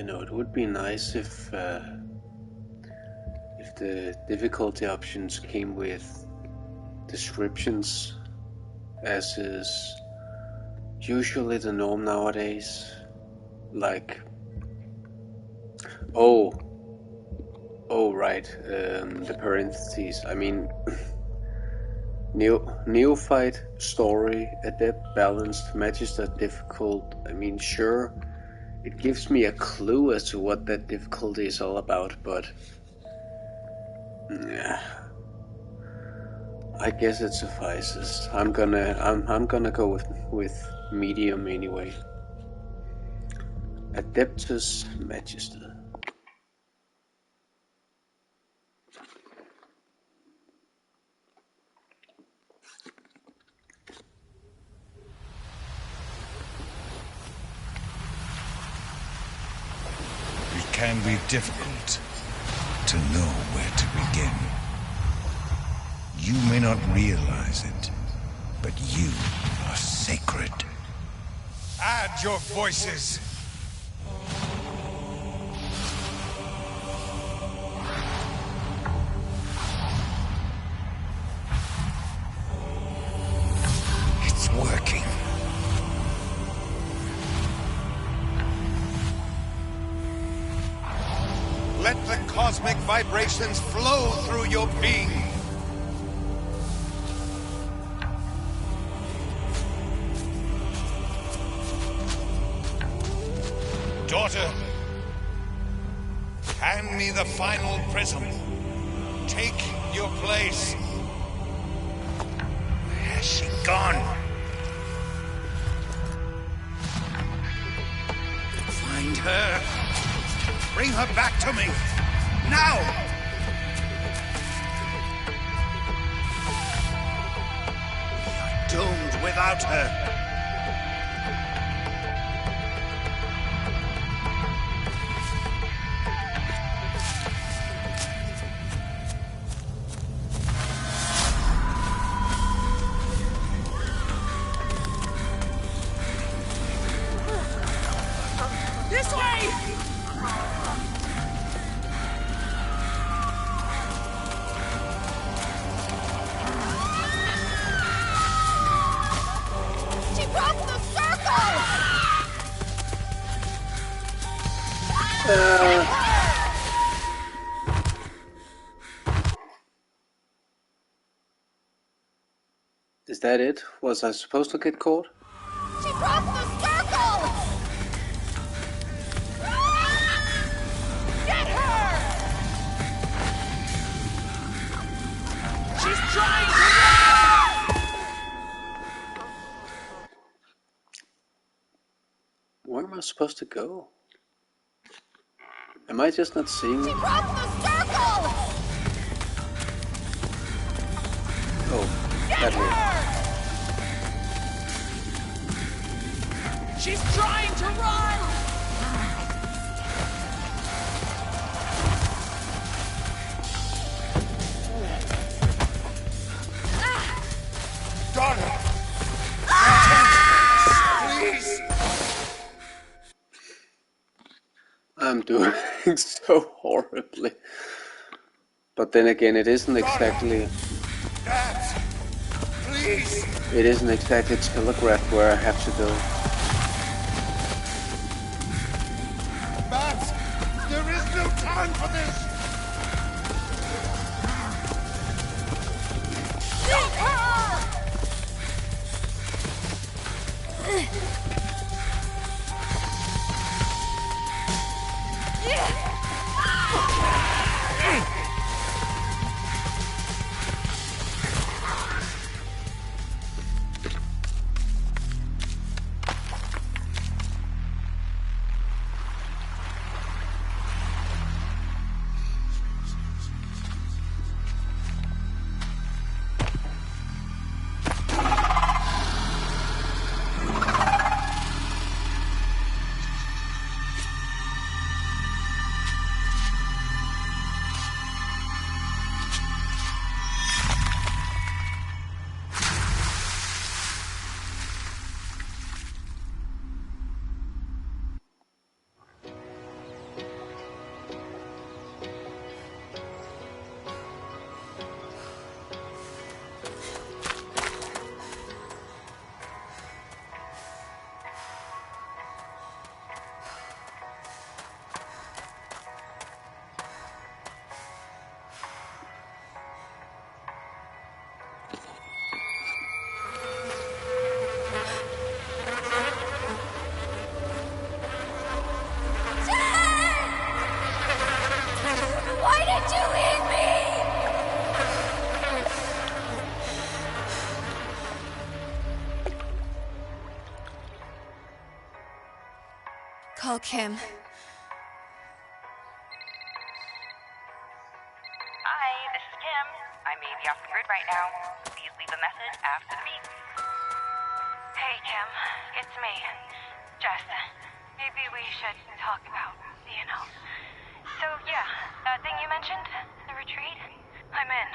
it would be nice if the difficulty options came with descriptions, as is usually the norm nowadays. Like, oh right, the parentheses. I mean, neophyte, story, adept, balanced, magister, difficult. I mean, sure, it gives me a clue as to what that difficulty is all about, but I guess it suffices. I'm gonna go with medium anyway. Adeptus Magister. It can be difficult to know where to begin. You may not realize it, but you are sacred. Add your voices! It's working. Let the cosmic vibrations flow through your being. Daughter, hand me the final prism. Take your place. Where has she gone? Find her. Bring her back to me. Now! We are doomed without her. This way! She broke the circle! Is that it? Was I supposed to get caught? She broke the circle! Get her! She's trying to run! Where am I supposed to go? Am I just not seeing She it? broke the circle! Oh, Get that way. her! She's trying to run! Daughter! Please! I'm doing so horribly. But then again, it isn't exactly... Dad! Please! It isn't exactly telegraphed where I have to go. Matt! There is no time for this! Get her! Kim. Hi, this is Kim. I may be off the grid right now. Please leave a message after the beep. Hey, Kim. It's me. Jess. Maybe we should talk about, So, yeah, that thing you mentioned, the retreat, I'm in.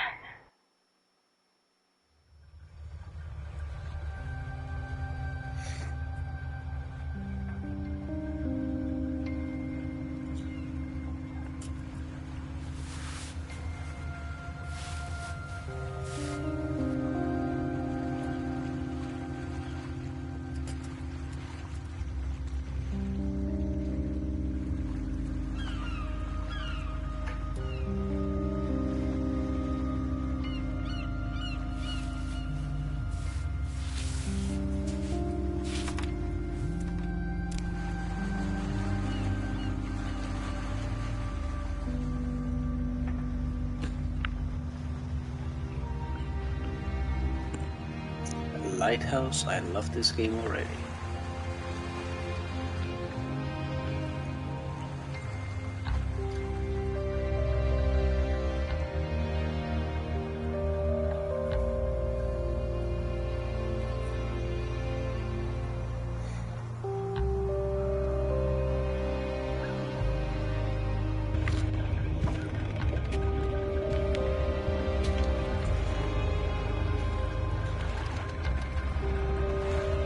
Lighthouse, I love this game already.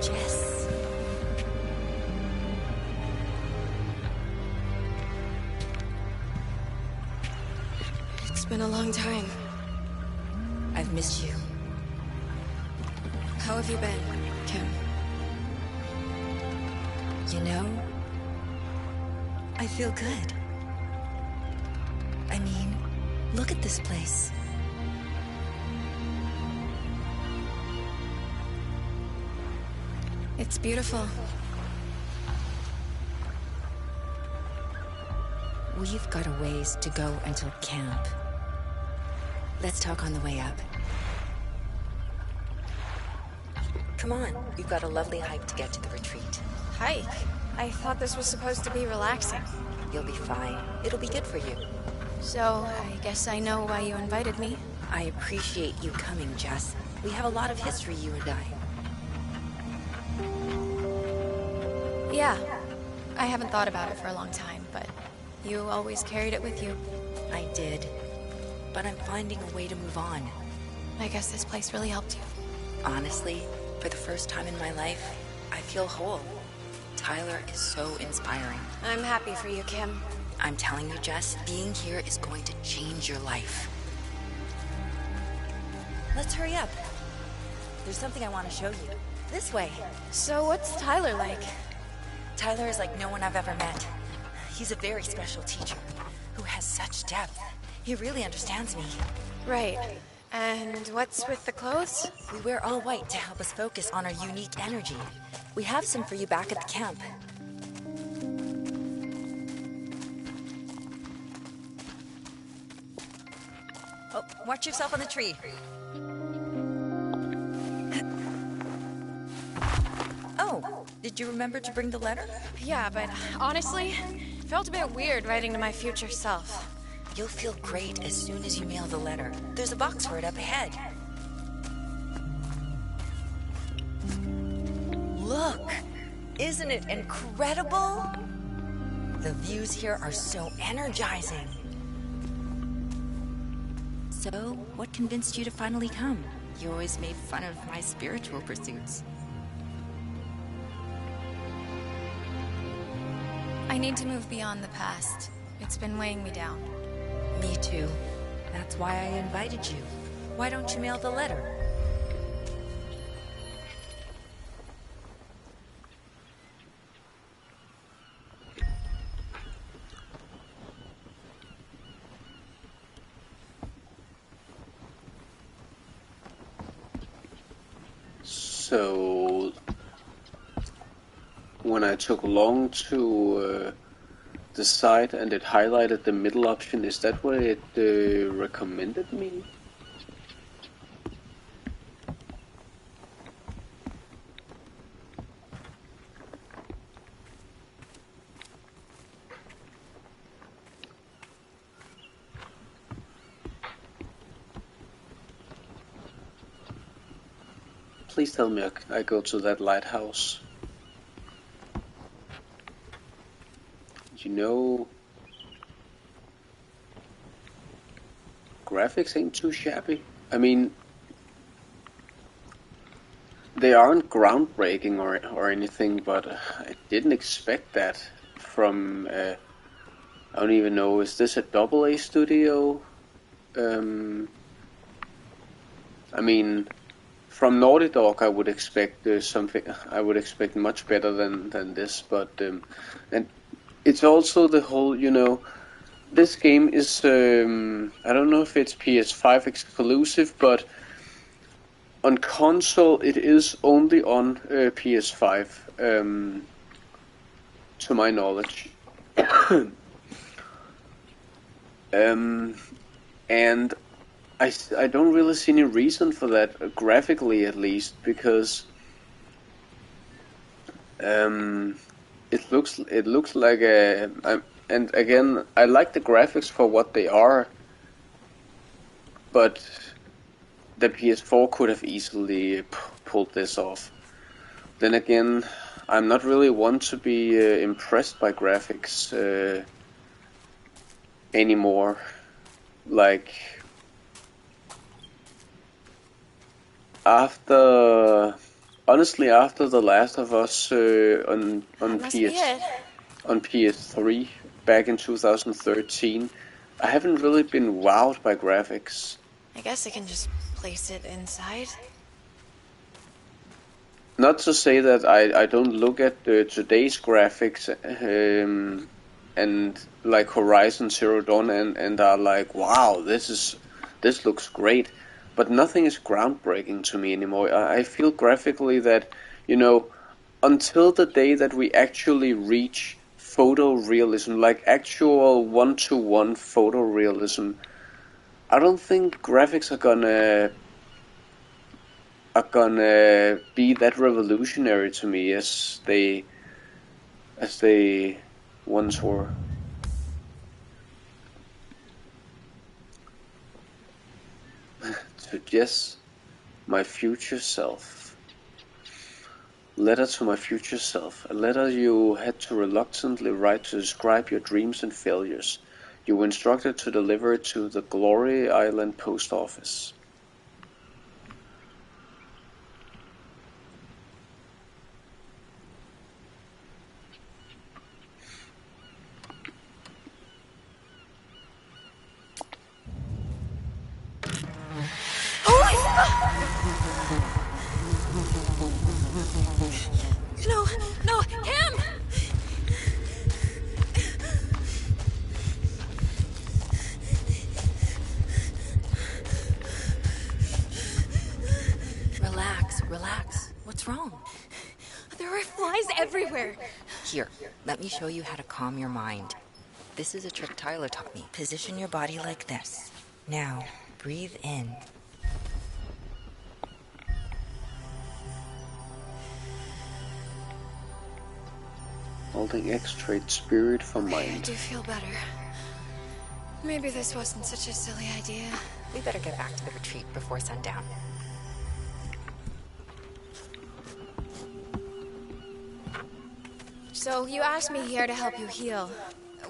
Jess. It's been a long time. I've missed you. How have you been, Kim? You know, I feel good. I mean, look at this place. It's beautiful. We've got a ways to go until camp. Let's talk on the way up. Come on, we've got a lovely hike to get to the retreat. Hike? I thought this was supposed to be relaxing. You'll be fine. It'll be good for you. So, I guess I know why you invited me. I appreciate you coming, Jess. We have a lot of history, you and I. Yeah. I haven't thought about it for a long time, but you always carried it with you. I did. But I'm finding a way to move on. I guess this place really helped you. Honestly, for the first time in my life, I feel whole. Tyler is so inspiring. I'm happy for you, Kim. I'm telling you, Jess, being here is going to change your life. Let's hurry up. There's something I want to show you. This way. So what's Tyler like? Tyler is like no one I've ever met. He's a very special teacher who has such depth. He really understands me. Right. And what's with the clothes? We wear all white to help us focus on our unique energy. We have some for you back at the camp. Oh, watch yourself on the tree. Oh, did you remember to bring the letter? Yeah, but honestly, it felt a bit weird writing to my future self. You'll feel great as soon as you mail the letter. There's a box for it up ahead. Look! Isn't it incredible? The views here are so energizing. So, what convinced you to finally come? You always made fun of my spiritual pursuits. I need to move beyond the past. It's been weighing me down. Me too. That's why I invited you. Why don't you mail the letter? So, when I took long to decide and it highlighted the middle option, is that what it recommended me? Please tell me I go to that lighthouse. You know, graphics ain't too shabby. I mean, they aren't groundbreaking or anything, but I didn't expect that from, I don't even know, is this a AA studio? I mean, from Naughty Dog I would expect something, I would expect much better than this, but, and it's also the whole, you know, this game is, I don't know if it's PS5 exclusive, but on console it is only on PS5, to my knowledge. And I don't really see any reason for that, graphically at least, because it looks like and again, I like the graphics for what they are, but the PS4 could have easily pulled this off. Then again, I'm not really one to be impressed by graphics anymore. Like, honestly, after The Last of Us on PS3 back in 2013, I haven't really been wowed by graphics. I guess I can just place it inside. Not to say that I don't look at today's graphics and like Horizon Zero Dawn and are like, wow, this looks great. But nothing is groundbreaking to me anymore. I feel graphically that, you know, until the day that we actually reach photorealism, like actual one-to-one photorealism, I don't think graphics are gonna be that revolutionary to me as they once were. To Jess, my future self. Letter to my future self. A letter you had to reluctantly write to describe your dreams and failures. You were instructed to deliver it to the Glory Island post office. No, him! Relax. What's wrong? There are flies everywhere. Here, let me show you how to calm your mind. This is a trick Tyler taught me. Position your body like this. Now, breathe in. Holding X trade spirit for mind. I do feel better. Maybe this wasn't such a silly idea. We better get back to the retreat before sundown. So you asked me here to help you heal.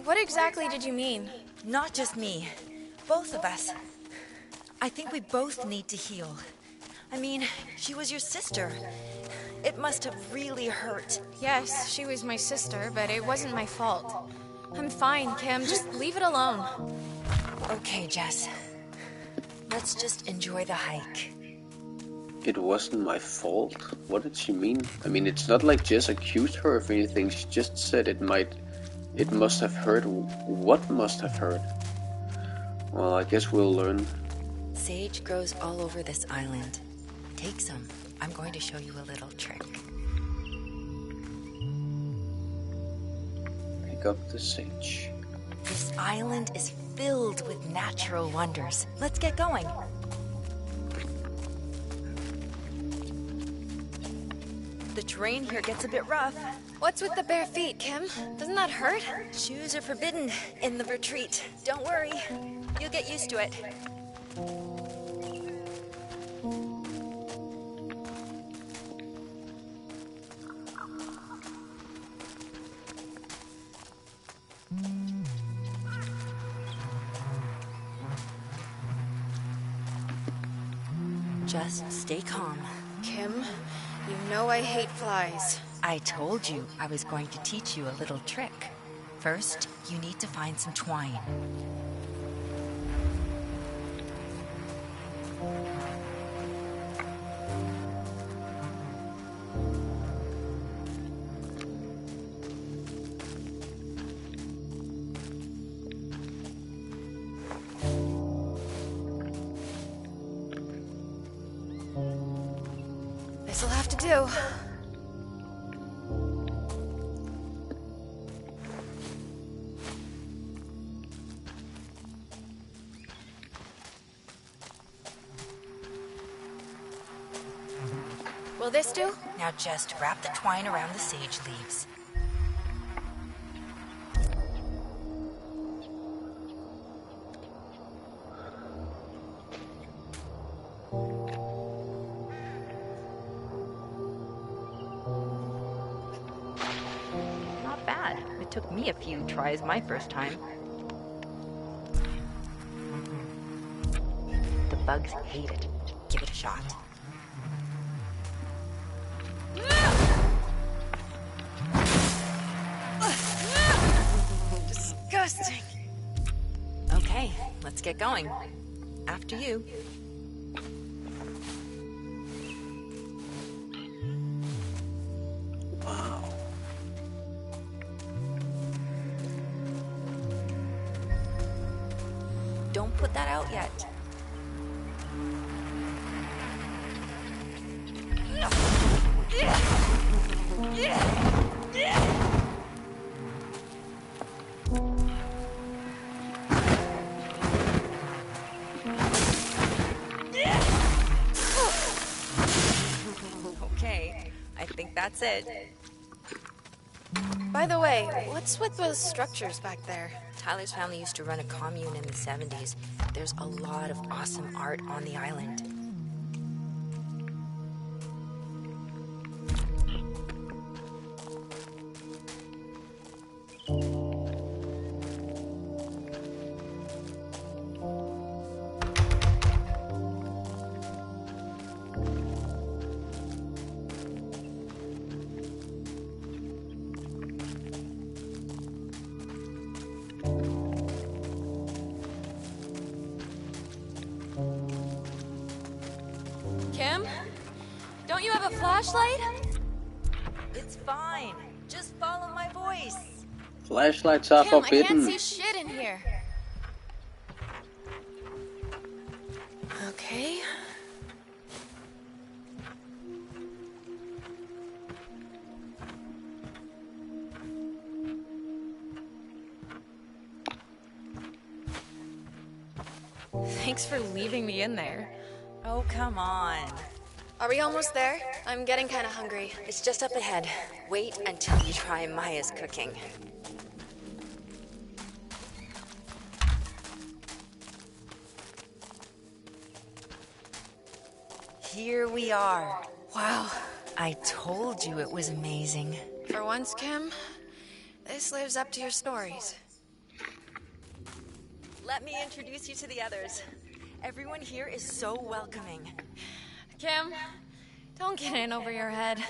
What exactly did you mean? Not just me. Both of us. I think we both need to heal. I mean, she was your sister. It must have really hurt. Yes, she was my sister, but it wasn't my fault. I'm fine, Kim. Just leave it alone. Okay, Jess. Let's just enjoy the hike. It wasn't my fault? What did she mean? I mean, it's not like Jess accused her of anything. She just said it must have hurt. What must have hurt? Well, I guess we'll learn. Sage grows all over this island. Take some. I'm going to show you a little trick. Pick up the sage. This island is filled with natural wonders. Let's get going. The terrain here gets a bit rough. What's with the bare feet, Kim? Doesn't that hurt? Shoes are forbidden in the retreat. Don't worry. You'll get used to it. Just stay calm. Kim, you know I hate flies. I told you I was going to teach you a little trick. First, you need to find some twine. This'll have to do. Will this do? Now just wrap the twine around the sage leaves. Not bad. It took me a few tries my first time. The bugs hate it. Give it a shot. Disgusting. Okay, let's get going. After you. Wow. Don't put that out yet. Okay, I think that's it. By the way, what's with those structures back there? Tyler's family used to run a commune in the 70s. There's a lot of awesome art on the island. Kim? Don't you have a flashlight? It's fine. Just follow my voice. Flashlights are Kim, I can't forbidden. see shit in here. Okay. Thanks for leaving me in there. Oh, come on. Are we almost there? I'm getting kind of hungry. It's just up ahead. Wait until you try Maya's cooking. Here we are. Wow. I told you it was amazing. For once, Kim, this lives up to your stories. Let me introduce you to the others. Everyone here is so welcoming. Kim, don't get in over your head.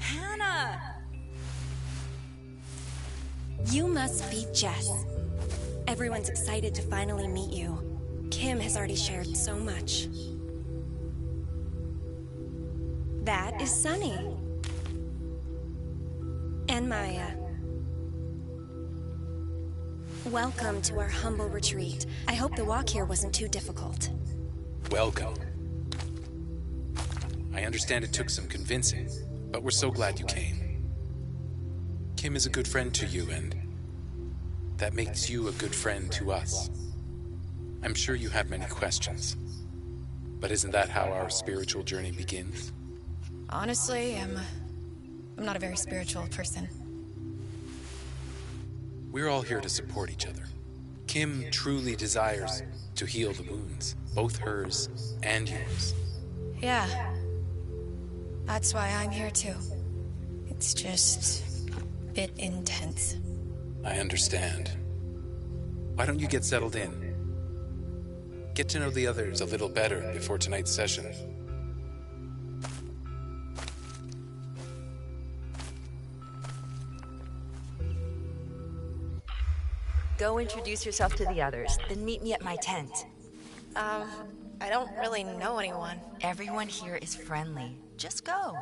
Hannah! You must be Jess. Everyone's excited to finally meet you. Kim has already shared so much. That is Sunny. And Maya. Welcome to our humble retreat. I hope the walk here wasn't too difficult. Welcome. I understand it took some convincing, but we're so glad you came. Kim is a good friend to you, and that makes you a good friend to us. I'm sure you have many questions, but isn't that how our spiritual journey begins? Honestly, I'm not a very spiritual person. We're all here to support each other. Kim truly desires to heal the wounds, both hers and yours. Yeah. That's why I'm here too. It's just a bit intense. I understand. Why don't you get settled in? Get to know the others a little better before tonight's session. Go introduce yourself to the others, then meet me at my tent. I don't really know anyone. Everyone here is friendly. Just go.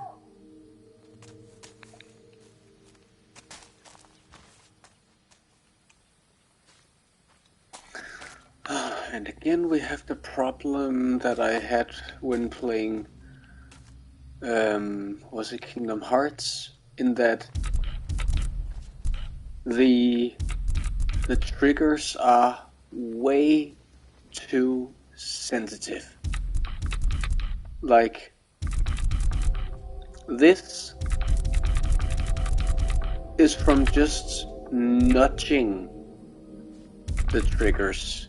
And again we have the problem that I had when playing was it Kingdom Hearts, in that the triggers are way too sensitive. Like, this is from just nudging the triggers.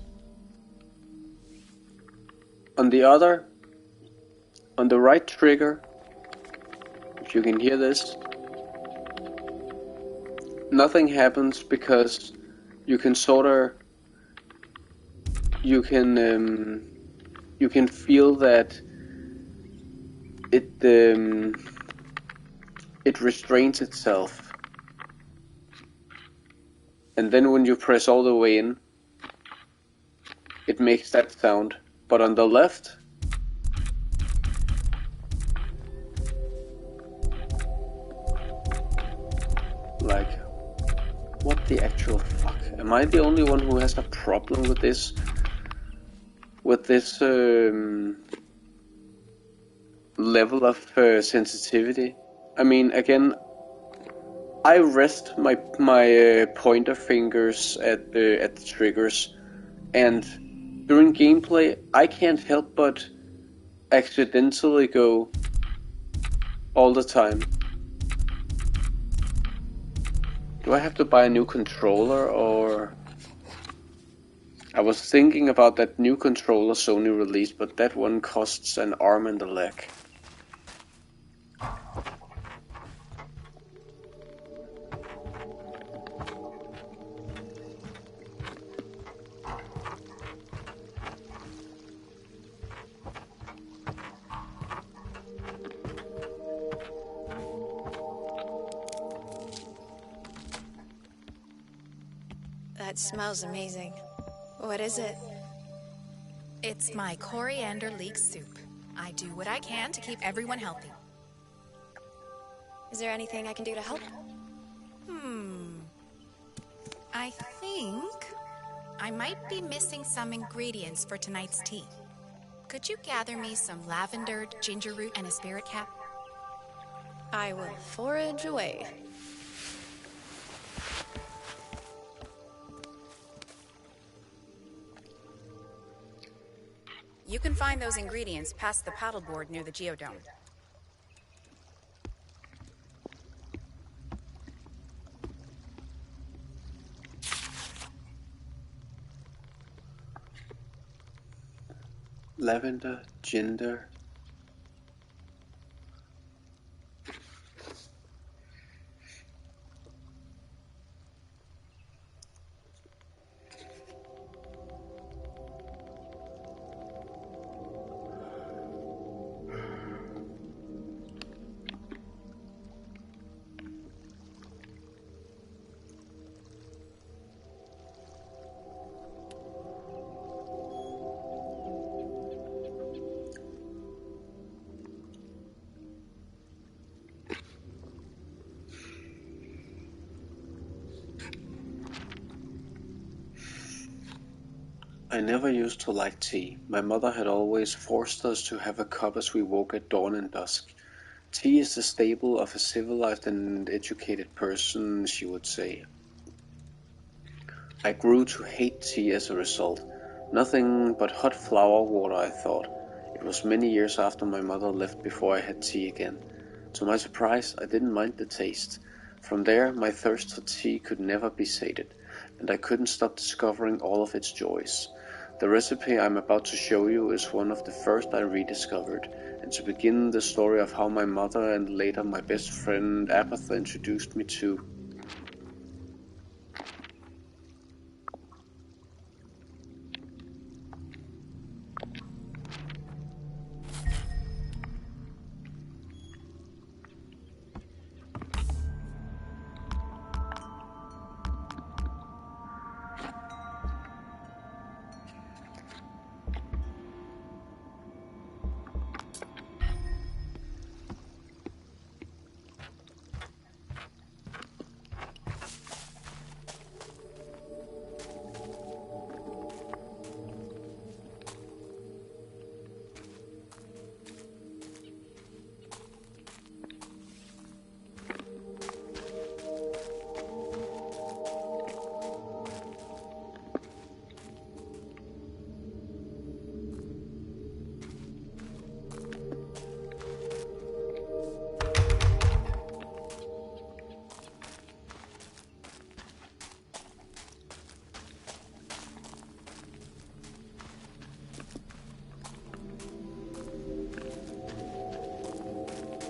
On the right trigger, if you can hear this, nothing happens because you can you can feel that it restrains itself, and then when you press all the way in, it makes that sound. But on the left, like, what the actual fuck? Am I the only one who has a problem with this? Level of sensitivity? I mean, again, I rest my pointer fingers at the triggers, and during gameplay, I can't help but accidentally go all the time. Do I have to buy a new controller, or... I was thinking about that new controller Sony released, but that one costs an arm and a leg. That smells amazing. What is it? It's my coriander leek soup. I do what I can to keep everyone healthy. Is there anything I can do to help? I think I might be missing some ingredients for tonight's tea. Could you gather me some lavender, ginger root, and a spirit cap? I will forage away. You can find those ingredients past the paddleboard near the geodome. Lavender, ginger. I never used to like tea. My mother had always forced us to have a cup as we woke at dawn and dusk. Tea is the staple of a civilized and educated person, she would say. I grew to hate tea as a result. Nothing but hot flower water, I thought. It was many years after my mother left before I had tea again. To my surprise, I didn't mind the taste. From there, my thirst for tea could never be sated. and I couldn't stop discovering all of its joys. The recipe I'm about to show you is one of the first I rediscovered, and to begin the story of how my mother and later my best friend Abatha introduced me to.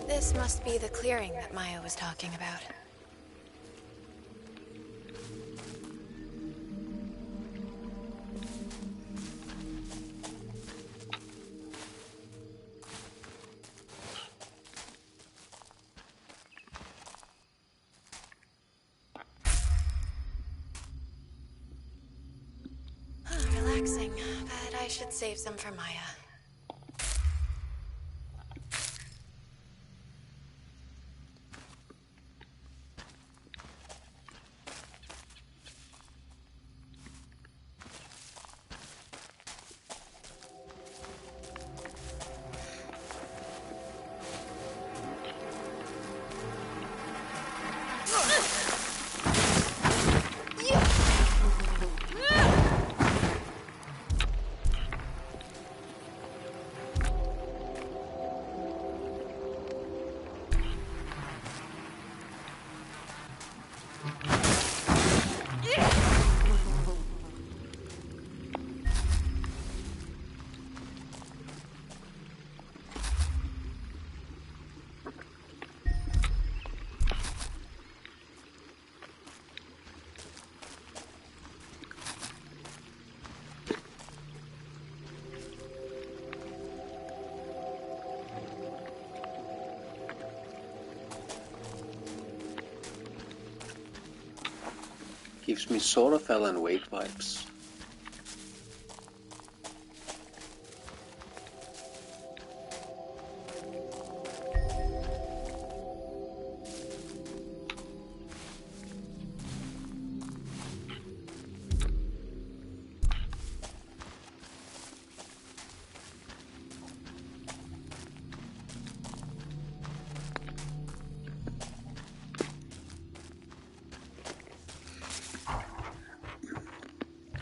This must be the clearing that Maya was talking about. Relaxing, but I should save some for Maya. Gives me sort of Alan Wake vibes.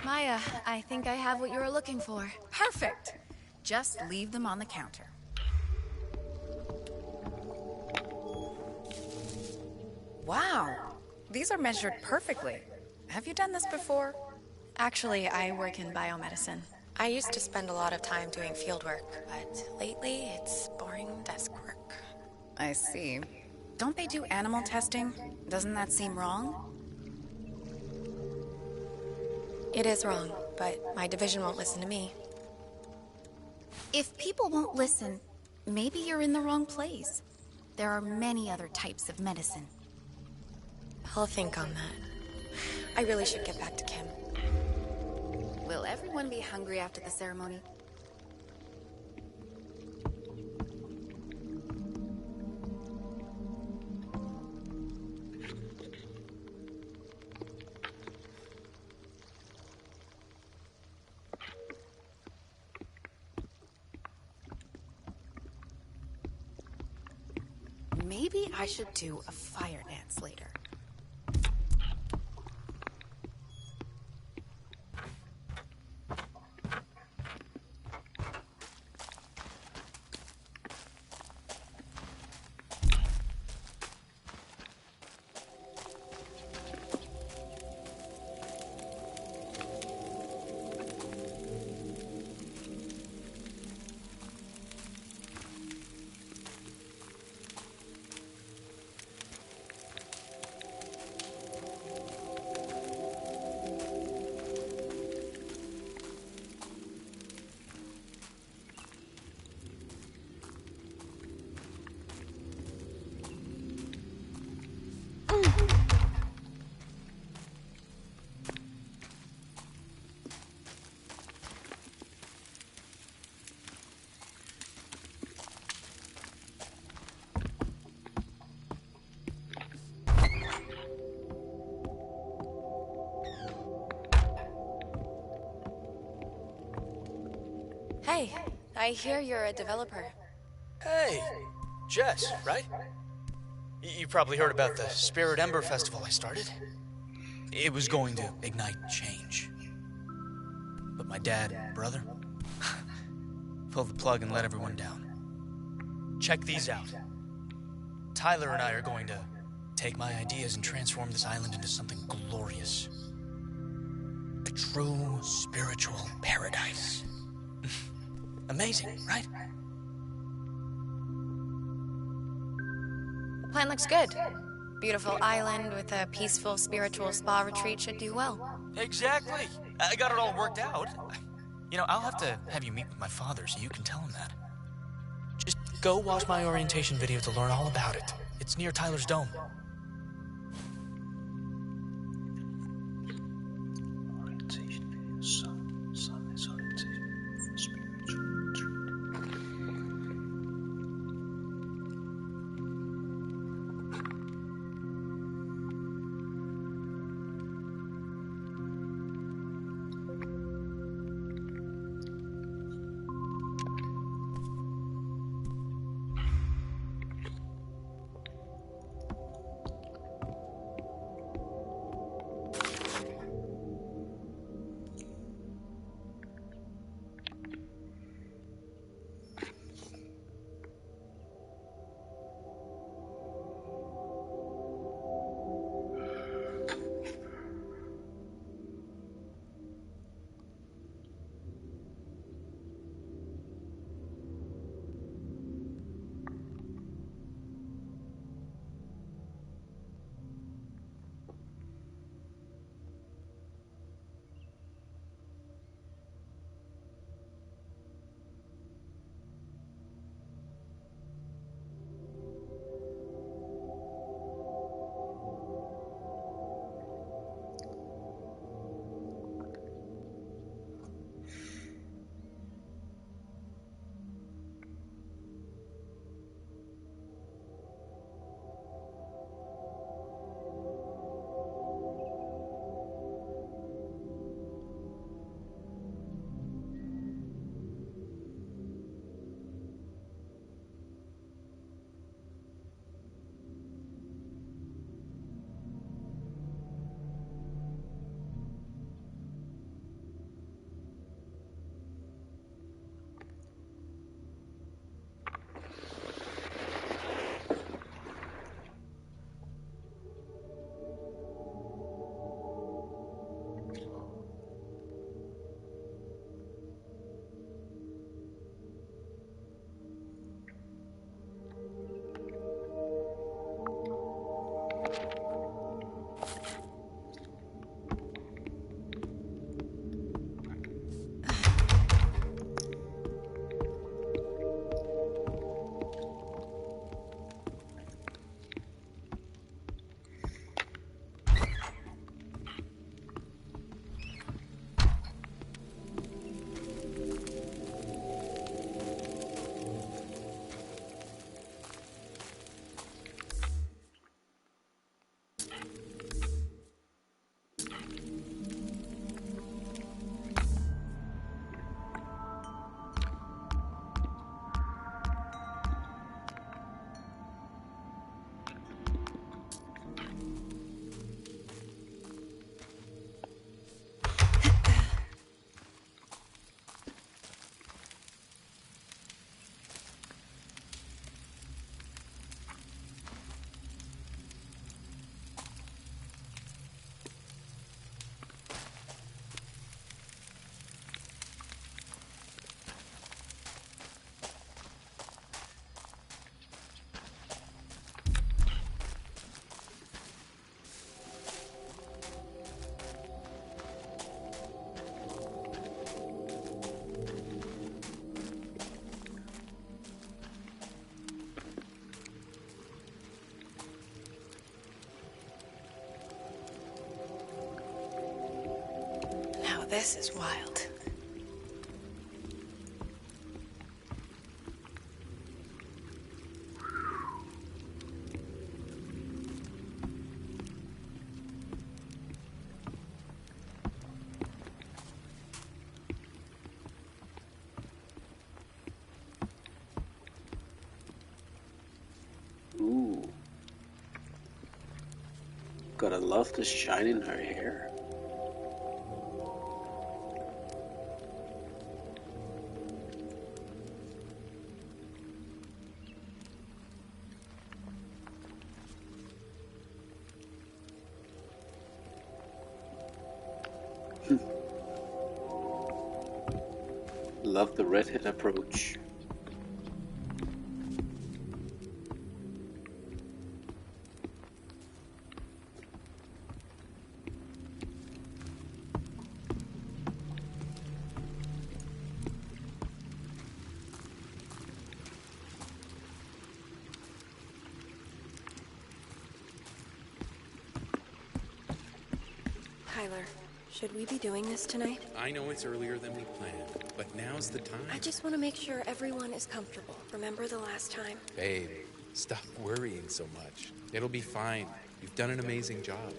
Maya, I think I have what you were looking for. Perfect! Just leave them on the counter. Wow, these are measured perfectly. Have you done this before? Actually, I work in biomedicine. I used to spend a lot of time doing fieldwork, but lately it's boring desk work. I see. Don't they do animal testing? Doesn't that seem wrong? It is wrong, but my division won't listen to me. If people won't listen, maybe you're in the wrong place. There are many other types of medicine. I'll think on that. I really should get back to Kim. Will everyone be hungry after the ceremony? Maybe I should do a fire dance later. Hey, I hear you're a developer. Hey, Jess, right? You probably heard about the Spirit Ember Festival I started. It was going to ignite change. But my dad and brother pulled the plug and let everyone down. Check these out. Tyler and I are going to take my ideas and transform this island into something glorious. A true spiritual paradise. Amazing, right? The plan looks good. Beautiful island with a peaceful spiritual spa retreat should do well. Exactly. I got it all worked out. You know, I'll have to have you meet with my father so you can tell him that. Just go watch my orientation video to learn all about it. It's near Tyler's Dome. Orientation video. Sun's orientation for spiritual retreat. This is wild. Gotta love the shine in her hair. Love the redhead approach. Tyler, should we be doing this tonight? I know it's earlier than we planned, but now's the time. I just want to make sure everyone is comfortable. Remember the last time? Babe, stop worrying so much. It'll be fine. You've done an amazing job.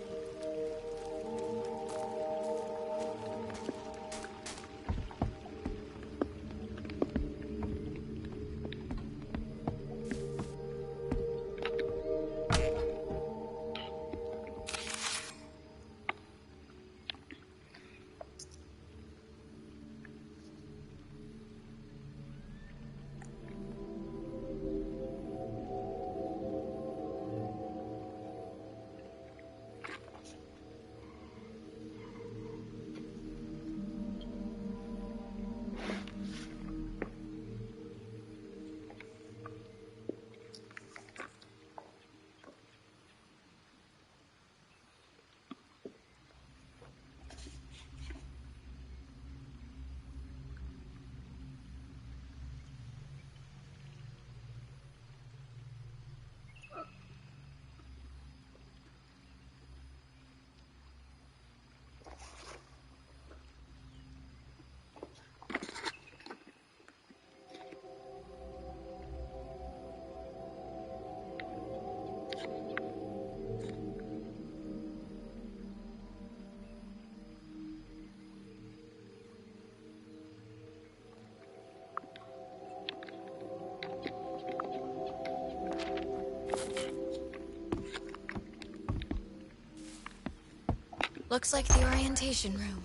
Looks like the orientation room.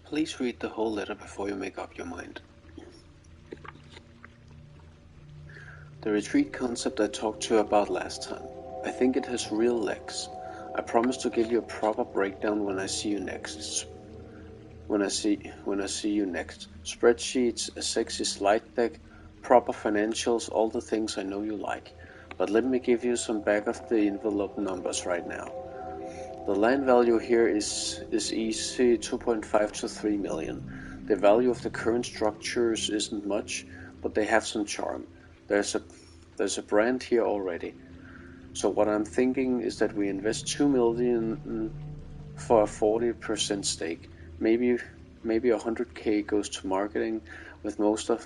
Please read the whole letter before you make up your mind. The retreat concept I talked to you about last time. I think it has real legs. I promise to give you a proper breakdown when I see you next. When I see you next. Spreadsheets, a sexy slide deck, proper financials, all the things I know you like. But let me give you some back of the envelope numbers right now. The land value here is easy 2.5 to 3 million. The value of the current structures isn't much, but they have some charm. There's a brand here already. So what I'm thinking is that we invest 2 million for a 40% stake. Maybe 100k goes to marketing, with most of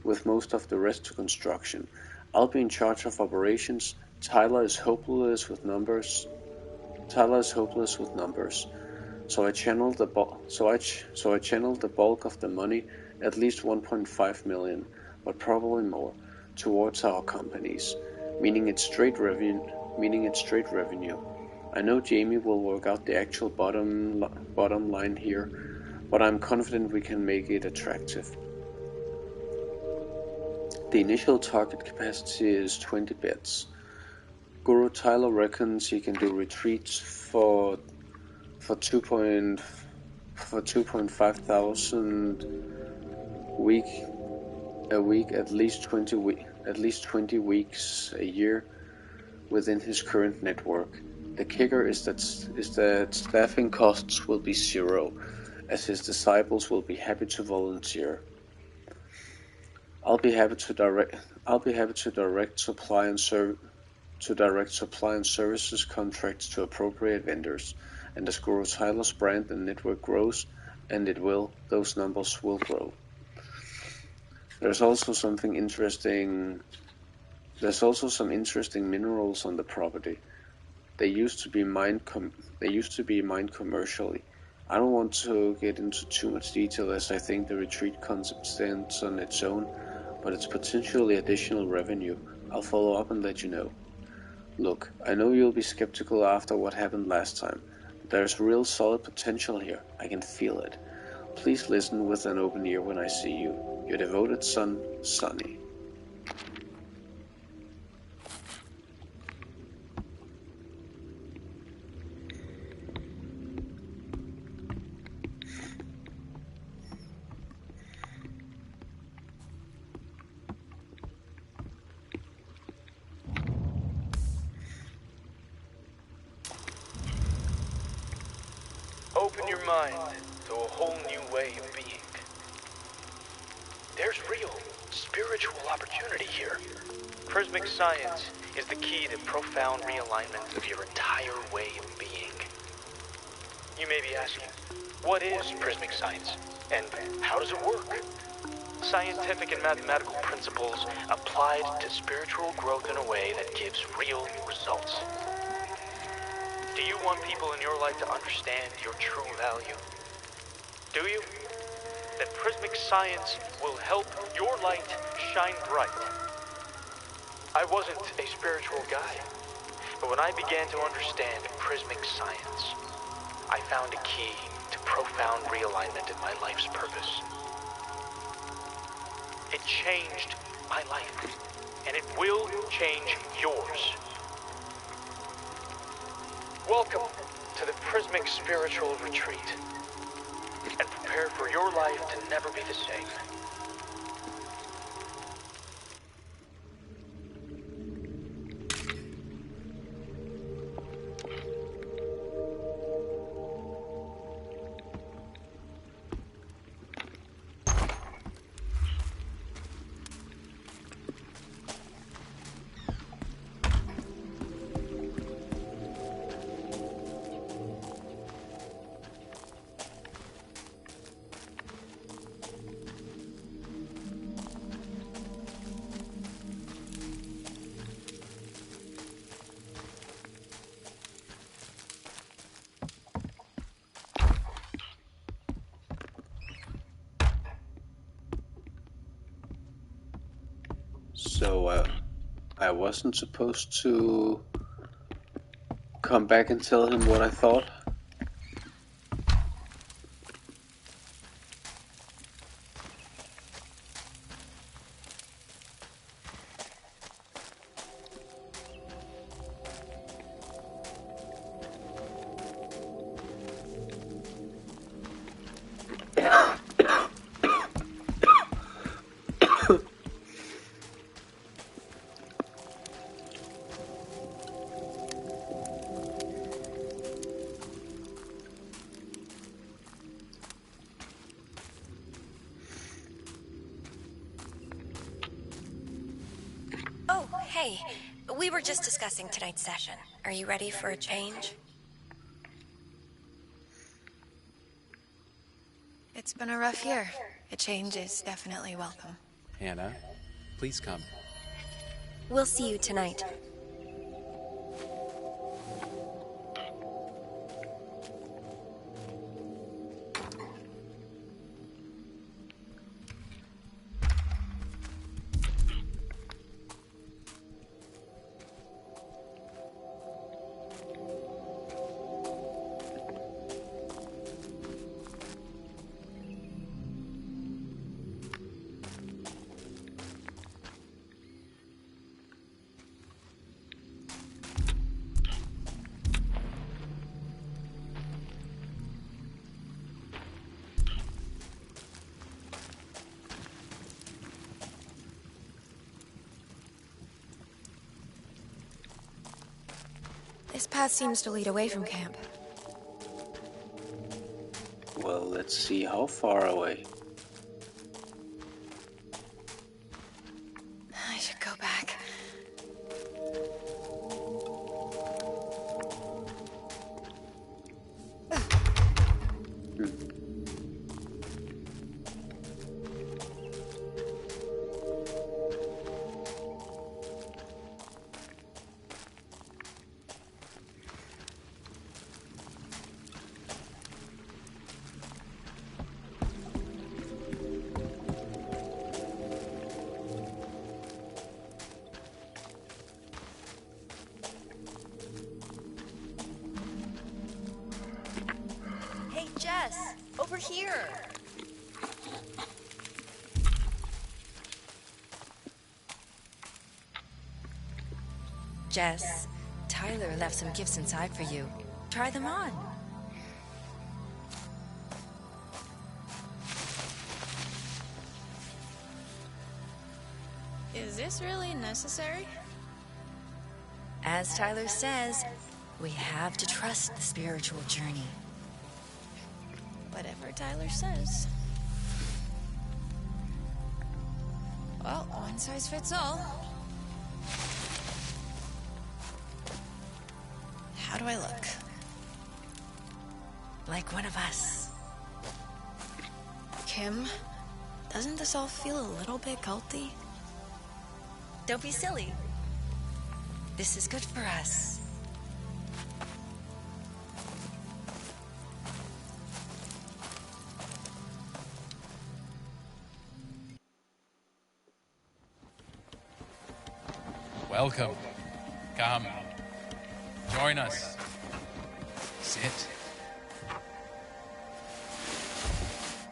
the rest to construction. I'll be in charge of operations. Tyler is hopeless with numbers. So I channeled the bulk of the money, at least 1.5 million, but probably more, towards our companies, meaning it's straight revenue. I know Jamie will work out the actual bottom line here, but I'm confident we can make it attractive. The initial target capacity is 20 beds. Guru Tyler reckons he can do retreats for 2.5 thousand a week, at least 20 weeks a year within his current network. The kicker is that staffing costs will be zero, as his disciples will be happy to volunteer. I'll be happy to direct supply and services contracts to appropriate vendors, and as Guru Tyler's brand and network grows, and it will, those numbers will grow. There's also some interesting minerals on the property. They used to be mined commercially, I don't want to get into too much detail as I think the retreat concept stands on its own, but it's potentially additional revenue. I'll follow up and let you know. Look, I know you'll be skeptical after what happened last time, but there's real solid potential here. I can feel it. Please listen with an open ear when I see you. Your devoted son, Sonny. Open your mind to a whole new way of being. There's real, spiritual opportunity here. Prismic science is the key to profound realignment of your entire way of being. You may be asking, what is prismic science, and how does it work? Scientific and mathematical principles applied to spiritual growth in a way that gives real results. Do you want people in your life to understand your true value? Do you? Then prismic science will help your light shine bright. I wasn't a spiritual guy, but when I began to understand prismic science, I found a key to profound realignment in my life's purpose. It changed my life, and it will change yours. Welcome to the Prismic Spiritual Retreat, and prepare for your life to never be the same. So, I wasn't supposed to come back and tell him what I thought? Oh, hey. We were just discussing tonight's session. Are you ready for a change? It's been a rough year. A change is definitely welcome. Hannah, please come. We'll see you tonight. This path seems to lead away from camp. Well, let's see how far away. I should go back. Over here. Jess, Tyler left some gifts inside for you. Try them on. Is this really necessary? As Tyler says, we have to trust the spiritual journey. Whatever Tyler says. Well, one size fits all. How do I look? Like one of us. Kim, doesn't this all feel a little bit culty? Don't be silly. This is good for us. Welcome. Come. Join us. Sit.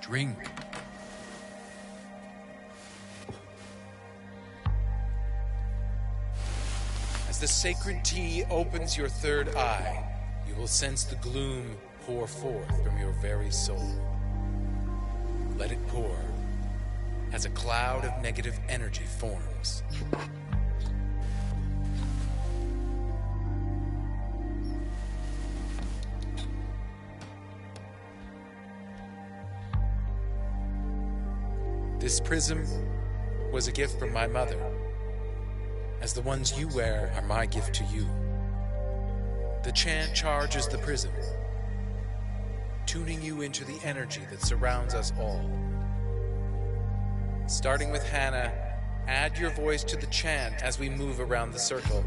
Drink. As the sacred tea opens your third eye, you will sense the gloom pour forth from your very soul. Let it pour as a cloud of negative energy forms. This prism was a gift from my mother, as the ones you wear are my gift to you. The chant charges the prism, tuning you into the energy that surrounds us all. Starting with Hannah, add your voice to the chant as we move around the circle.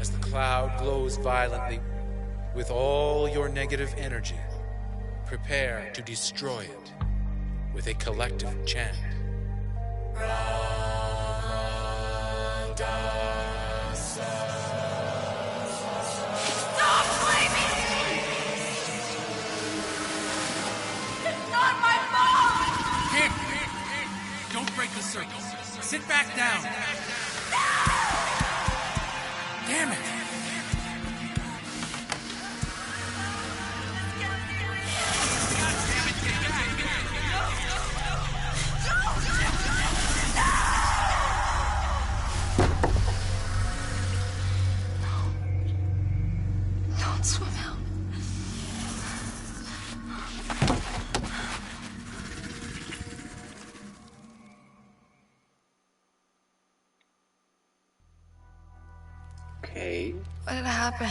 As the cloud glows violently with all your negative energy, prepare to destroy it with a collective chant. Stop blaming me! It's not my fault! Kim! Don't break the circle. Sit back down. Damn it! Don't swim out. Okay. What did happen?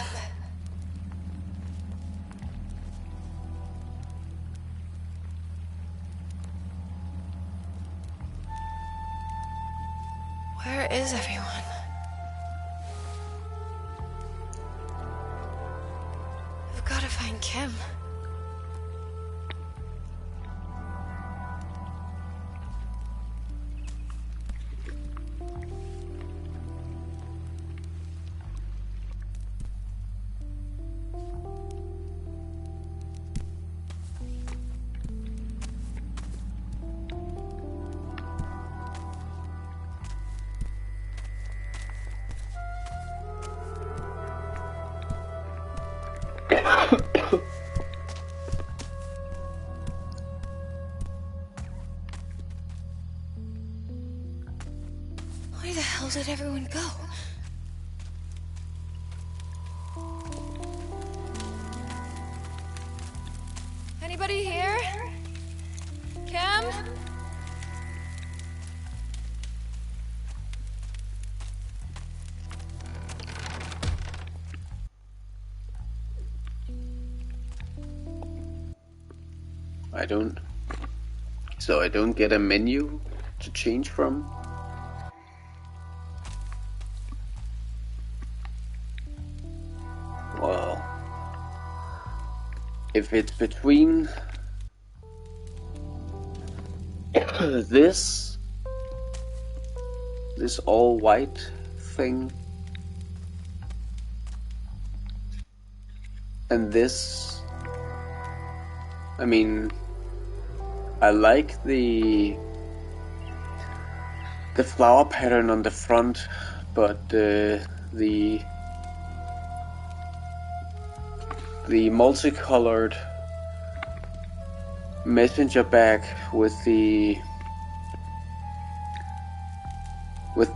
Where is everyone? We've got to find Kim. Where the hell did everyone go? Anybody here? Kim? I don't. So I don't get a menu to change from. Well, if it's between this all white thing and this, I mean, I like the flower pattern on the front, but the multicolored messenger bag with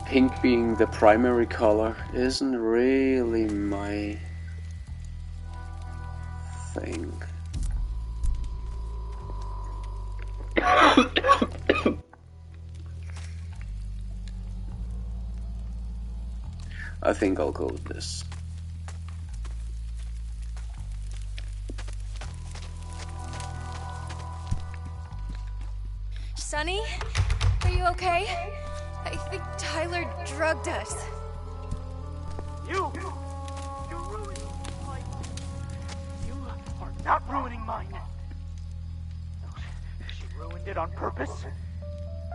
pink being the primary color isn't really my thing. I think I'll go with this. Sonny, are you okay? I think Tyler drugged us. You ruined my life. You are not ruining mine. She ruined it on purpose.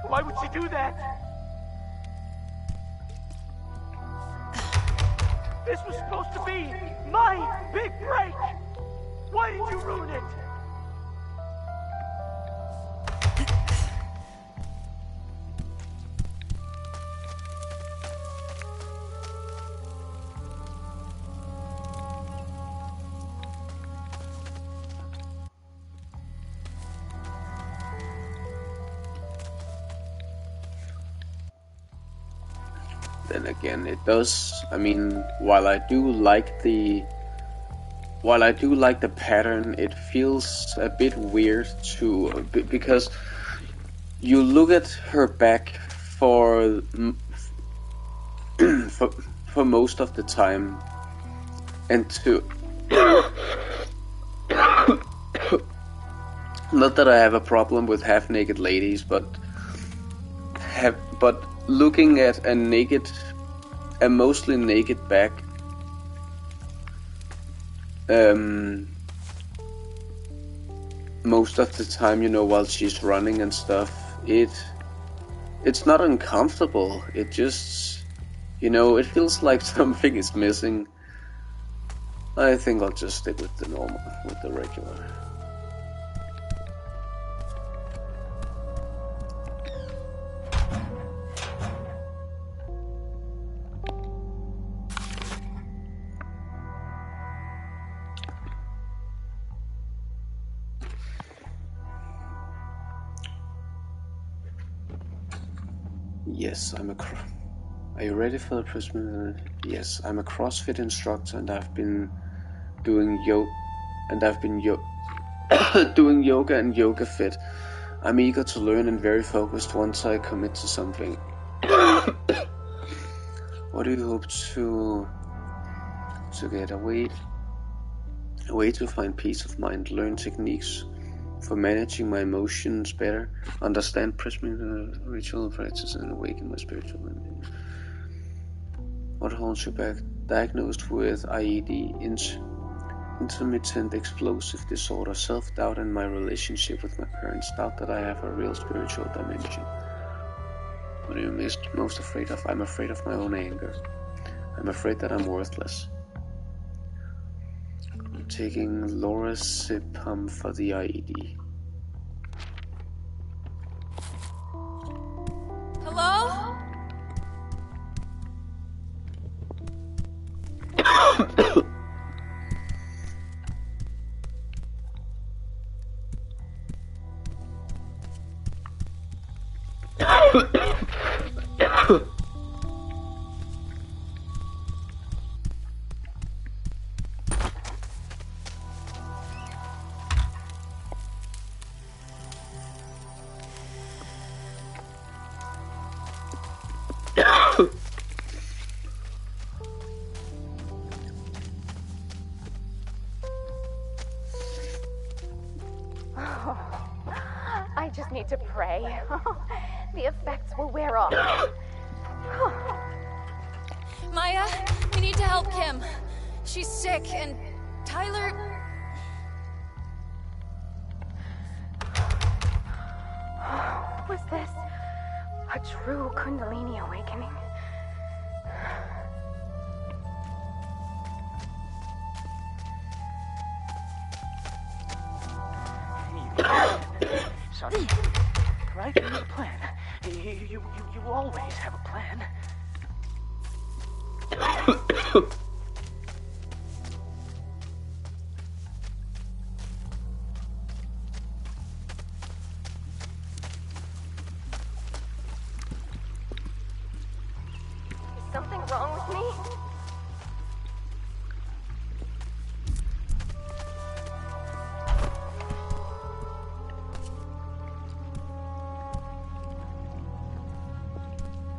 Why would she do that? This was supposed to be my big break. Why did you ruin it? Then again, it does. I mean, while I do like the pattern, it feels a bit weird to because you look at her back for for most of the time, and to not that I have a problem with half-naked ladies, but looking at a mostly naked back, most of the time, you know, while she's running and stuff, it's not uncomfortable. It just, you know, it feels like something is missing. I think I'll just stick with the regular. Yes, Are you ready for the Christmas? Yes, I'm a CrossFit instructor, and I've been doing doing yoga and yoga fit. I'm eager to learn and very focused once I commit to something. What do you hope to get? A way to find peace of mind, learn techniques for managing my emotions better, understand Christmas ritual practice, and awaken my spiritual memory. What holds you back? Diagnosed with IED, intermittent explosive disorder, self-doubt, and my relationship with my parents. Doubt that I have a real spiritual dimension. What are you most afraid of? I'm afraid of my own anger. I'm afraid that I'm worthless. I'm taking lorazepam for the IED. Hello? just need to pray. The effects will wear off. Maya, we need to help Kim. She's sick, and Tyler... Was this a true Kundalini awakening? Sonny, right? You have a plan. You always have a plan. Is something wrong with me?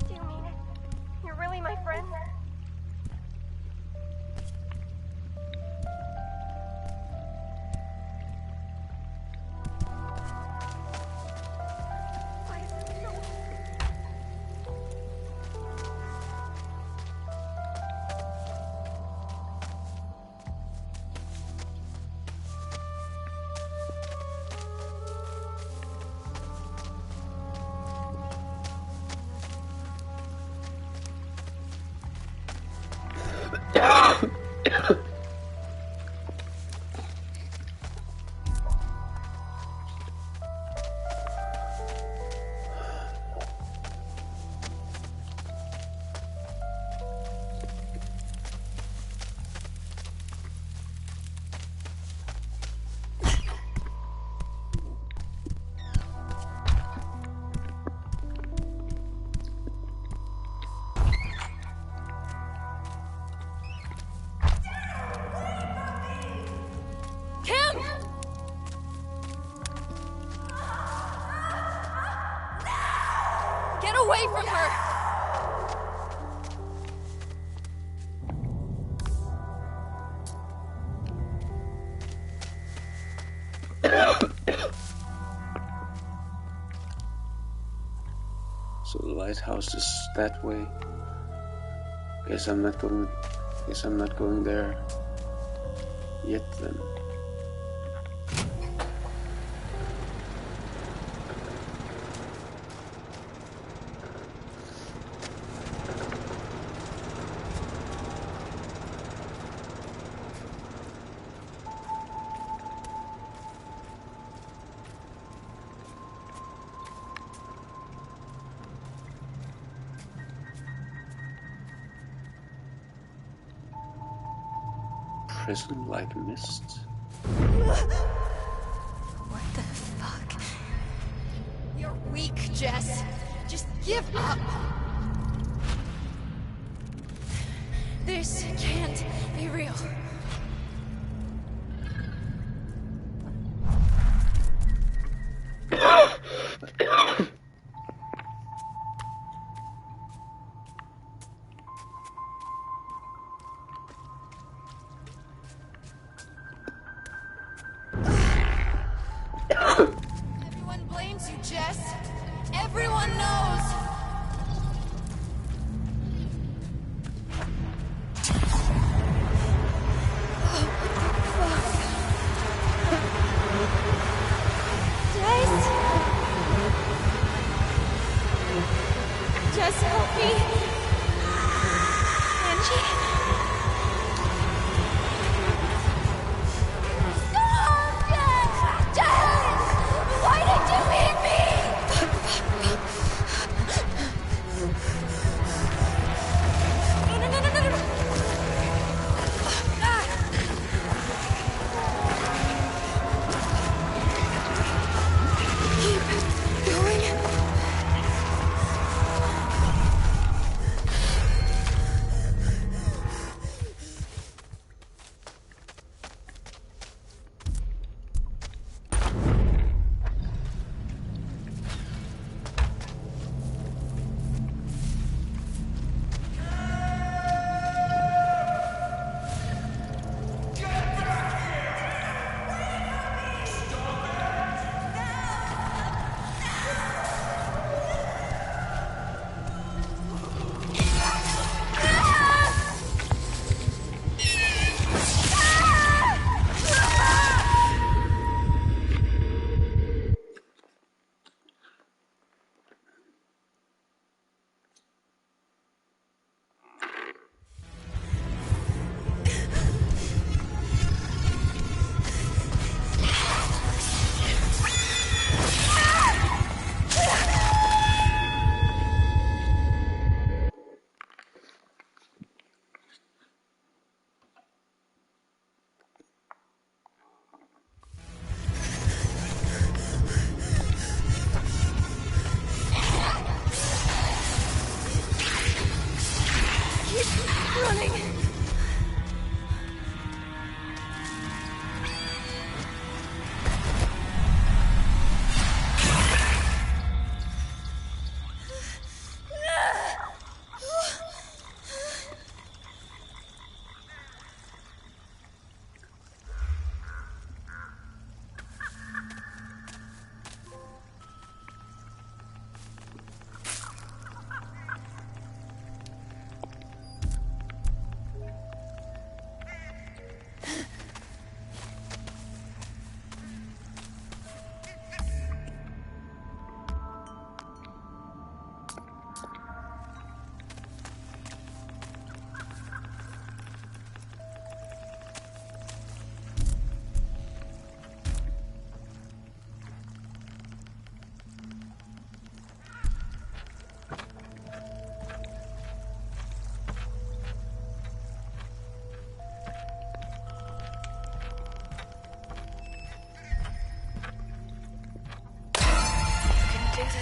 Do you mean it? You're really my friend? Why is it so... Kim! Get away from her! So the lighthouse is that way. Guess I'm not going there yet then. Prison like mist. What the fuck? You're weak, Jess. Just give up. This can't be real. Everyone blames you, Jess. Everyone knows. Jess, help me. Angie? Stop, Jess! Jess! Why did you leave me? No. Keep going.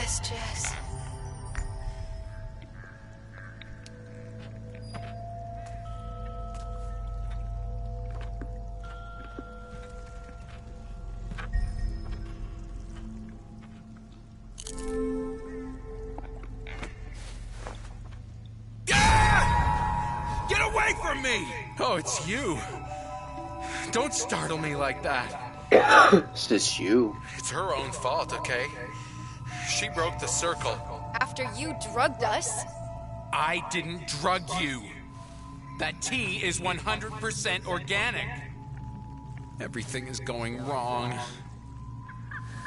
Yes, Jess. Get away from me! Oh, it's you. Don't startle me like that. Is this you? It's her own fault, okay? She broke the circle. After you drugged us? I didn't drug you. That tea is 100% organic. Everything is going wrong.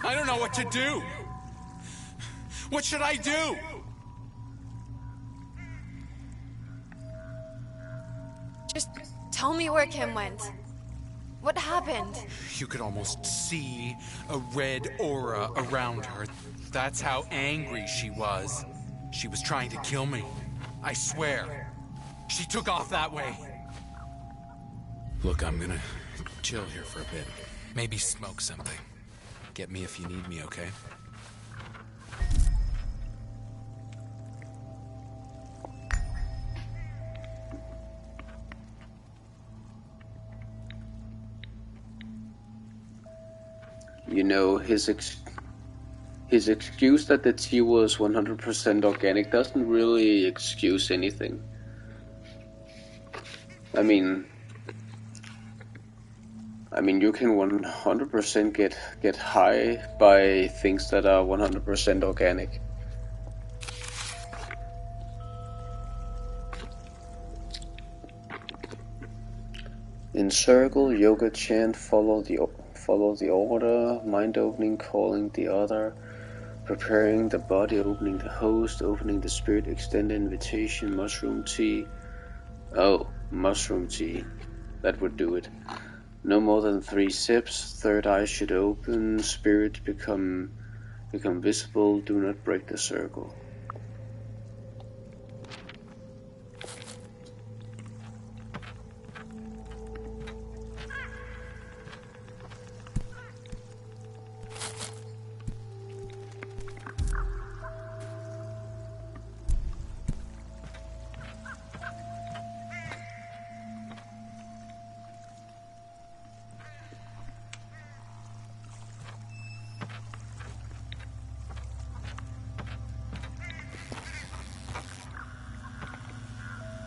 I don't know what to do. What should I do? Just tell me where Kim went. What happened? You could almost see a red aura around her. That's how angry she was. She was trying to kill me. I swear. She took off that way. Look, I'm gonna chill here for a bit. Maybe smoke something. Get me if you need me, okay? You know, his excuse that the tea was 100% organic doesn't really excuse anything. I mean, you can 100% get high by things that are 100% organic. Encircle, yoga, chant, follow the order, mind opening, calling the other, preparing the body, opening the host, opening the spirit, extend invitation, mushroom tea. Oh, mushroom tea. That would do it. No more than 3 sips, third eye should open, spirit become visible, do not break the circle.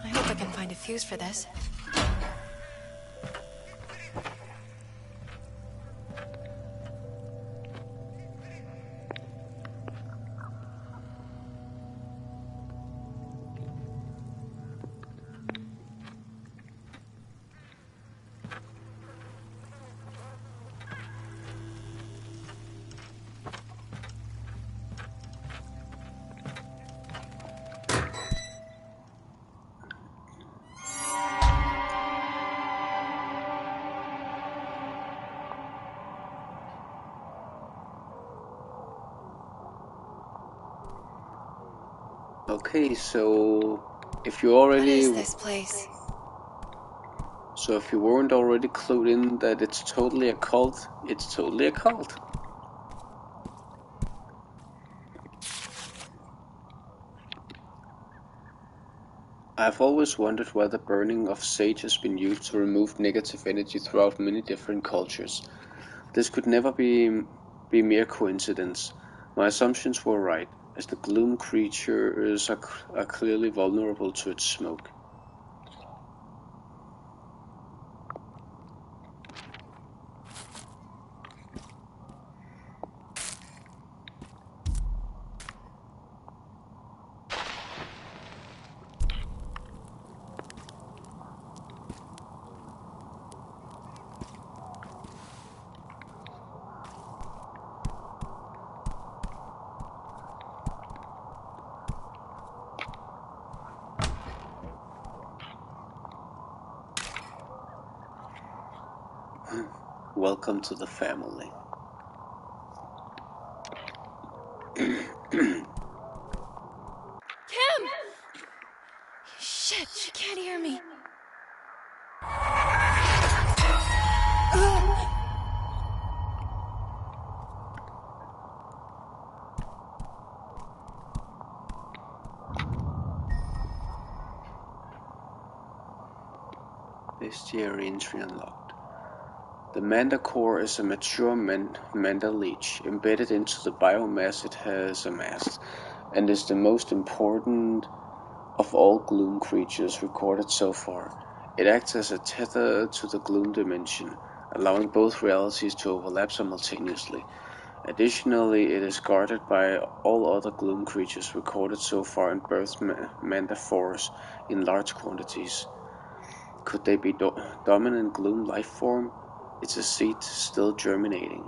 I hope I can find a fuse for this. Okay, so if you already... What is this place? So if you weren't already clued in that it's totally a cult, it's totally a cult. I've always wondered why the burning of sage has been used to remove negative energy throughout many different cultures. This could never be mere coincidence. My assumptions were right, as the gloom creatures are clearly vulnerable to its smoke. Welcome to the family. Kim! Shit, she can't hear me. bestiary entry unlocked. The Manta core is a mature Manta leech embedded into the biomass it has amassed, and is the most important of all Gloom creatures recorded so far. It acts as a tether to the Gloom dimension, allowing both realities to overlap simultaneously. Additionally, it is guarded by all other Gloom creatures recorded so far and births Manta force in large quantities. Could they be dominant Gloom life form? It's a seed still germinating.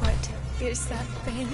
What is that thing?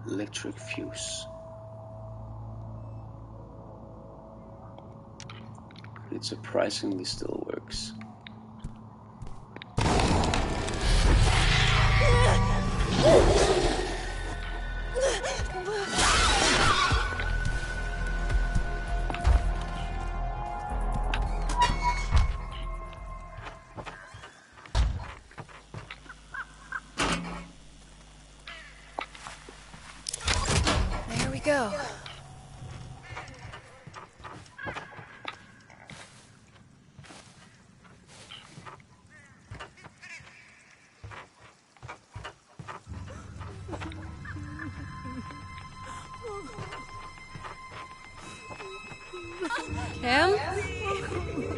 Electric fuse. It surprisingly still works. There we go. Kim? Help me!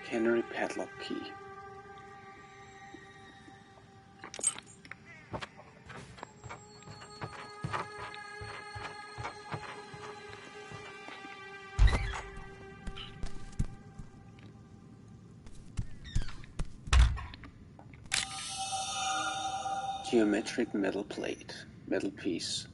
Canary padlock key. Geometric metal plate, metal piece.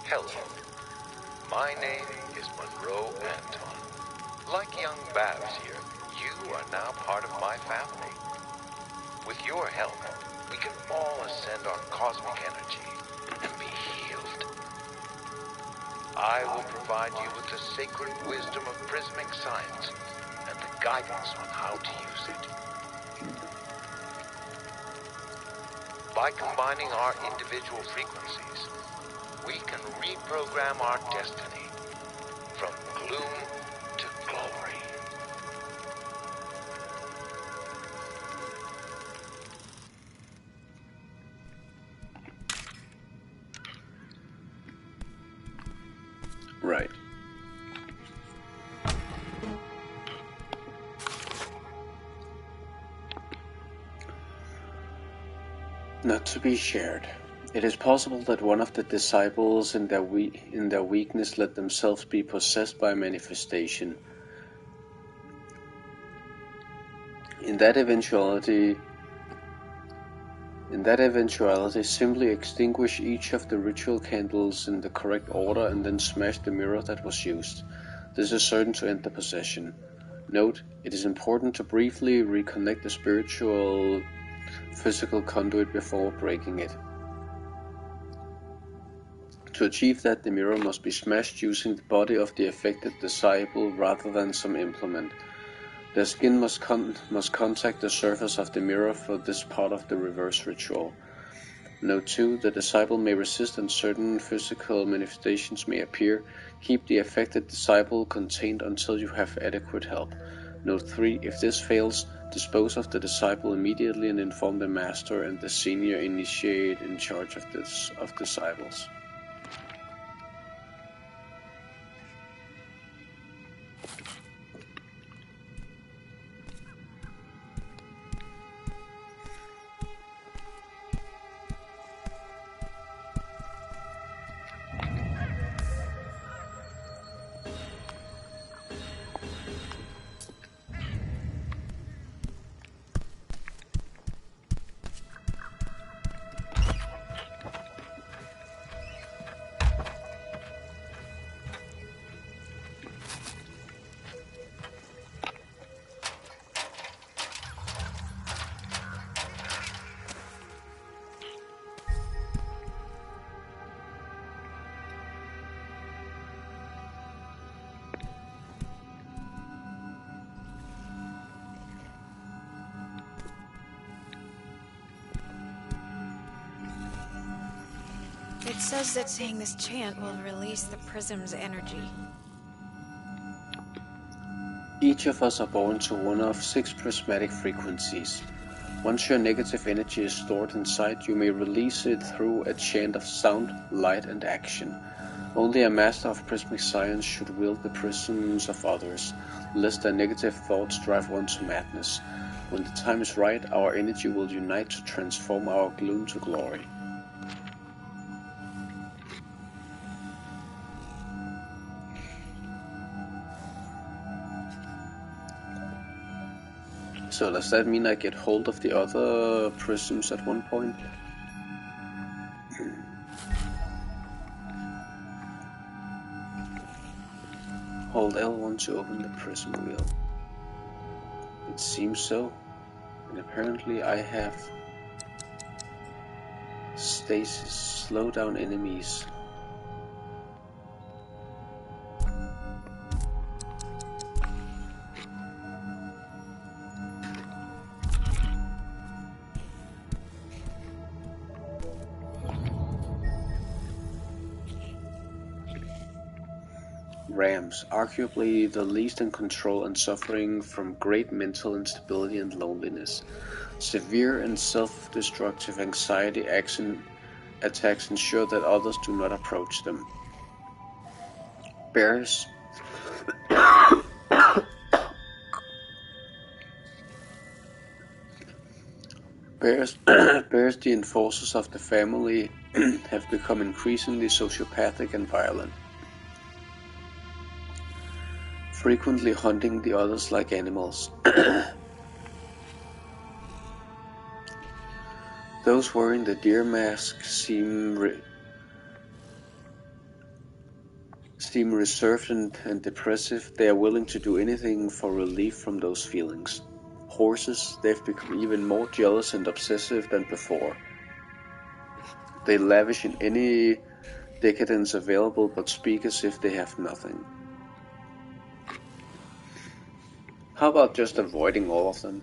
Hello. My name is Monroe Anton. Like young Babs here, you are now part of my family. With your help, we can all ascend our cosmic energy and be healed. I will provide you with the sacred wisdom of prismic science and the guidance on how to use it. By combining our individual frequencies, we can reprogram our destiny from gloom to glory. Right. Not to be shared. It is possible that one of the disciples in their weakness let themselves be possessed by a manifestation. In that eventuality, simply extinguish each of the ritual candles in the correct order and then smash the mirror that was used. This is certain to end the possession. Note, it is important to briefly reconnect the spiritual physical conduit before breaking it. To achieve that, the mirror must be smashed using the body of the affected disciple rather than some implement. Their skin must contact the surface of the mirror for this part of the reverse ritual. Note 2. The disciple may resist and certain physical manifestations may appear. Keep the affected disciple contained until you have adequate help. Note 3. If this fails, dispose of the disciple immediately and inform the master and the senior initiate in charge of disciples. It says that saying this chant will release the prism's energy. Each of us are born to one of 6 prismatic frequencies. Once your negative energy is stored inside, you may release it through a chant of sound, light, and action. Only a master of prismic science should wield the prisms of others, lest their negative thoughts drive one to madness. When the time is right, our energy will unite to transform our gloom to glory. So does that mean I get hold of the other prisms at one point? Hold L1 to open the prism wheel. It seems so. And apparently I have stasis, slow down enemies. Rams, arguably the least in control and suffering from great mental instability and loneliness. Severe and self-destructive anxiety attacks ensure that others do not approach them. Bears Bears, the enforcers of the family, have become increasingly sociopathic and violent, frequently hunting the others like animals. Those wearing the deer mask seem reserved and depressive. They are willing to do anything for relief from those feelings. Horses, they've become even more jealous and obsessive than before. They lavish in any decadence available but speak as if they have nothing. How about just avoiding all of them?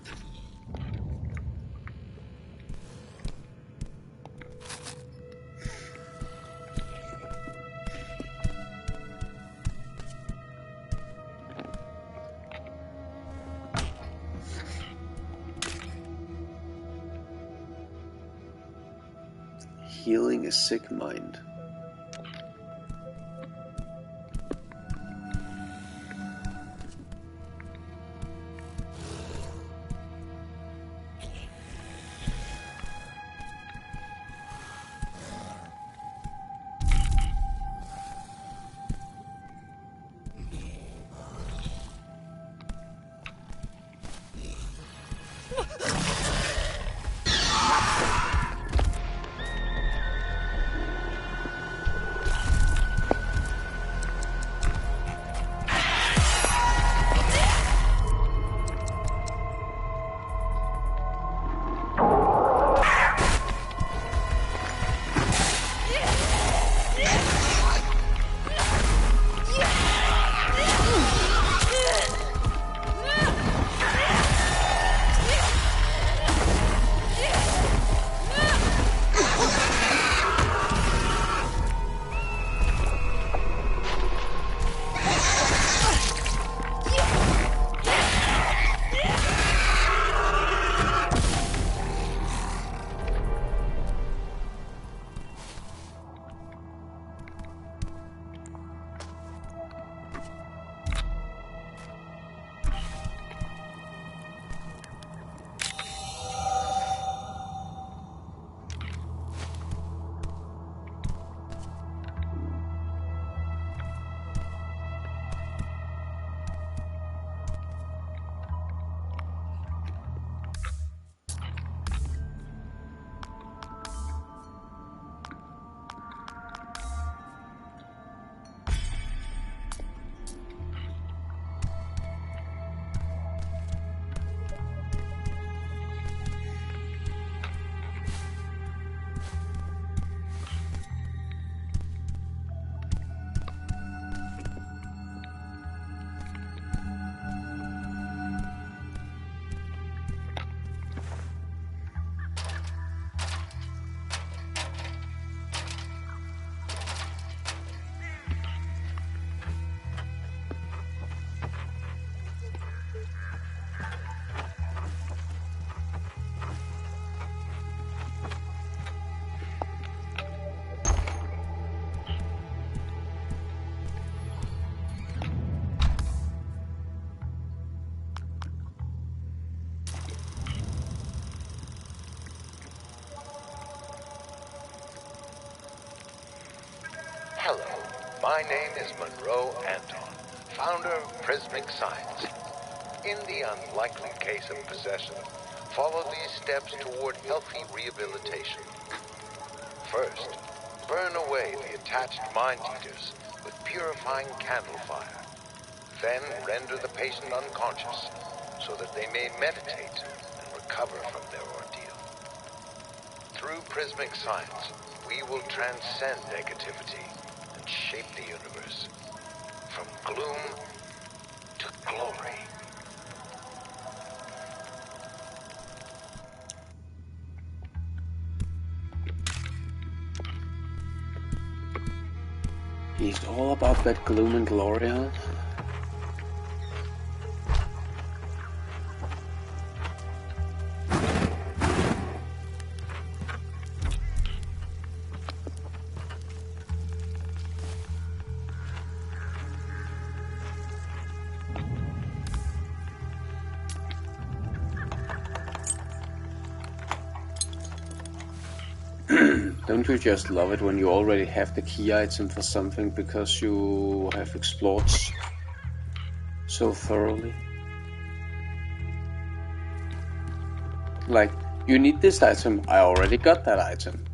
Healing a sick mind. Hello, my name is Monroe Anton, founder of Prismic Science. In the unlikely case of possession, follow these steps toward healthy rehabilitation. First, burn away the attached mind eaters with purifying candle fire. Then render the patient unconscious so that they may meditate and recover from their ordeal. Through Prismic Science, we will transcend negativity and shape the universe from gloom to glory. He's all about that gloom and glory, huh? Don't you just love it when you already have the key item for something because you have explored so thoroughly? Like, you need this item, I already got that item.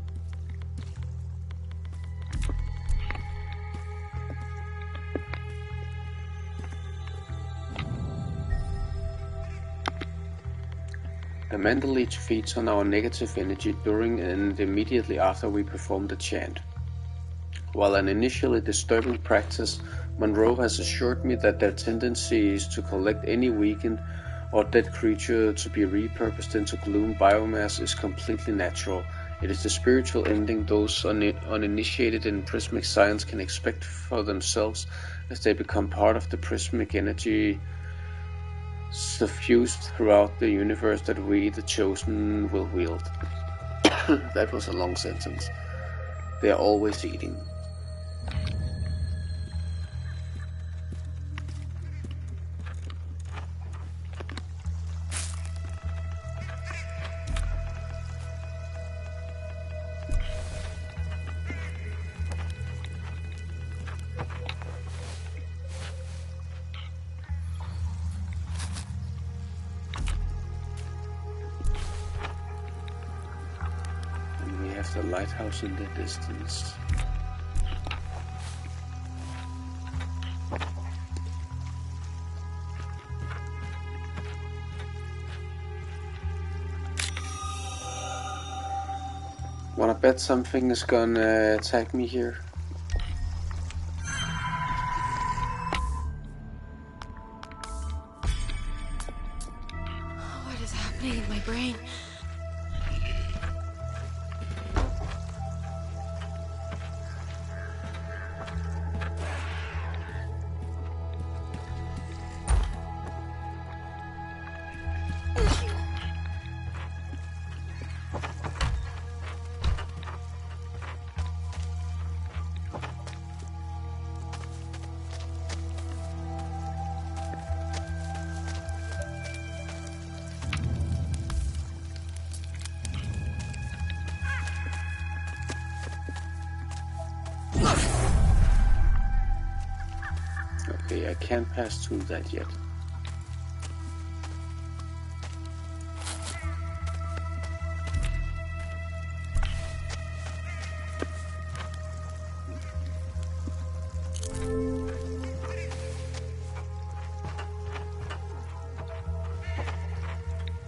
The mental leech feeds on our negative energy during and immediately after we perform the chant. While an initially disturbing practice, Monroe has assured me that their tendency is to collect any weakened or dead creature to be repurposed into gloom biomass is completely natural. It is the spiritual ending those uninitiated in prismic science can expect for themselves as they become part of the prismic energy suffused throughout the universe that we, the chosen, will wield. That was a long sentence. They are always eating. a lighthouse in the distance. Wanna bet something is gonna attack me here? What is happening in my brain? Okay, I can't pass through that yet.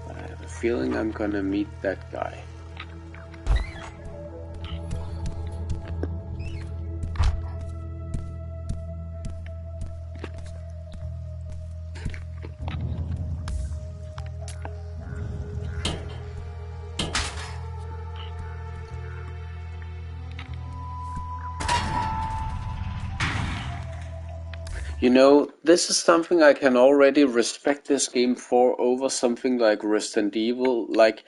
I have a feeling I'm gonna meet that guy. You know, this is something I can already respect this game for over something like Resident Evil. Like,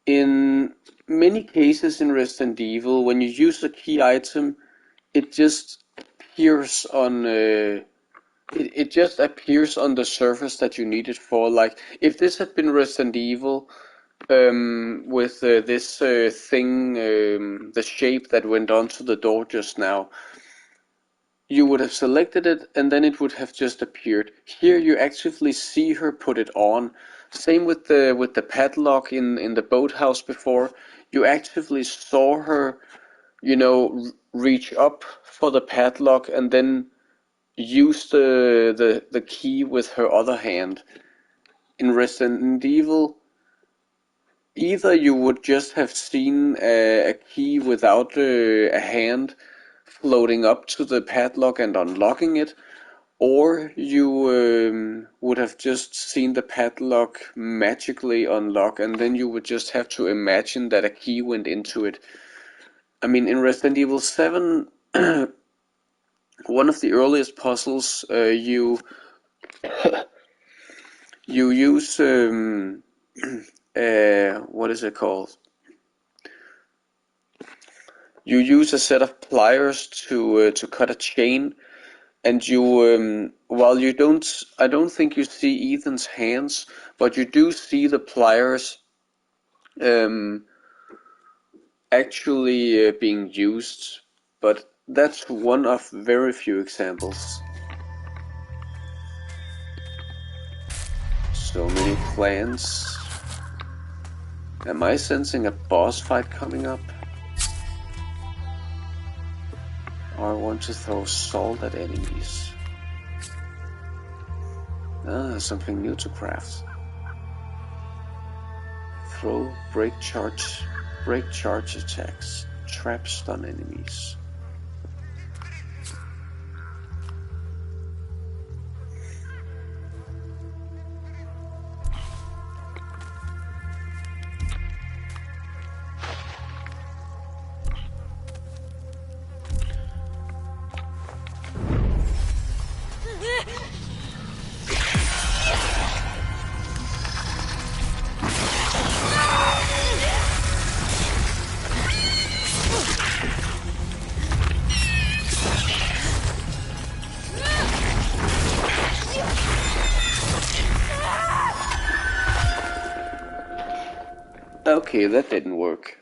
in many cases in Resident Evil, when you use a key item, it just appears on it just appears on the surface that you need it for. Like, if this had been Resident Evil, with this thing, the shape that went onto the door just now, you would have selected it and then it would have just appeared. Here you actively see her put it on. Same with the padlock in the boathouse before. You actively saw her, you know, reach up for the padlock and then use the key with her other hand. In Resident Evil, either you would just have seen a key without a hand floating up to the padlock and unlocking it, or you would have just seen the padlock magically unlock, and then you would just have to imagine that a key went into it. I mean, in Resident Evil 7, one of the earliest puzzles, you use what is it called? You use a set of pliers to cut a chain, and you while you don't, I don't think you see Ethan's hands, but you do see the pliers actually being used. But that's one of very few examples. So many plans. Am I sensing a boss fight coming up? Or I want to throw salt at enemies. Something new to craft. Throw, break charge attacks, trap stun enemies. Okay, that didn't work.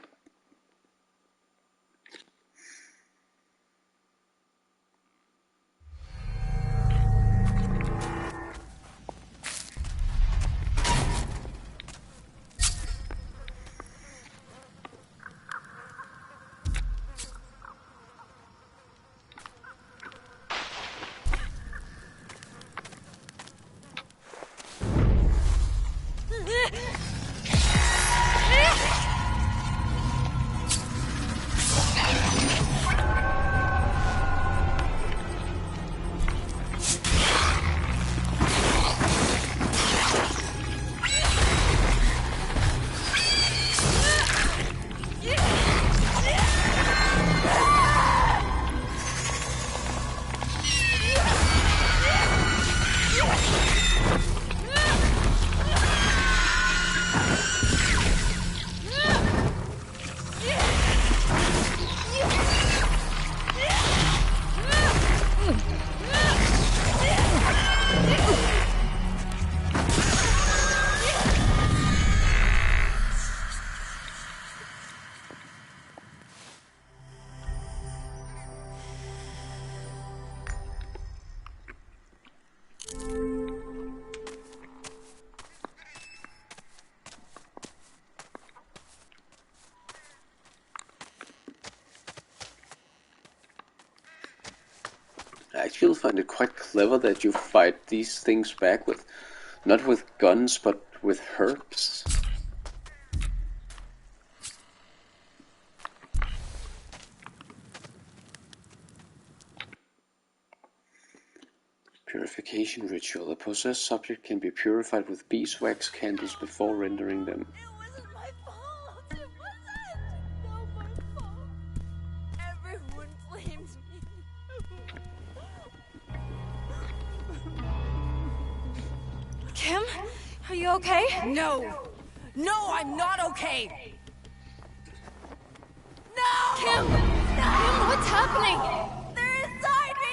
still find it quite clever that you fight these things back with, not with guns, but with herbs. Purification ritual. A possessed subject can be purified with beeswax candles before rendering them. It wasn't my fault. It wasn't. No, my fault. Everyone blames me. Kim, are you okay? No! No, I'm not okay! No! Kim! Kim, what's happening? They're inside me!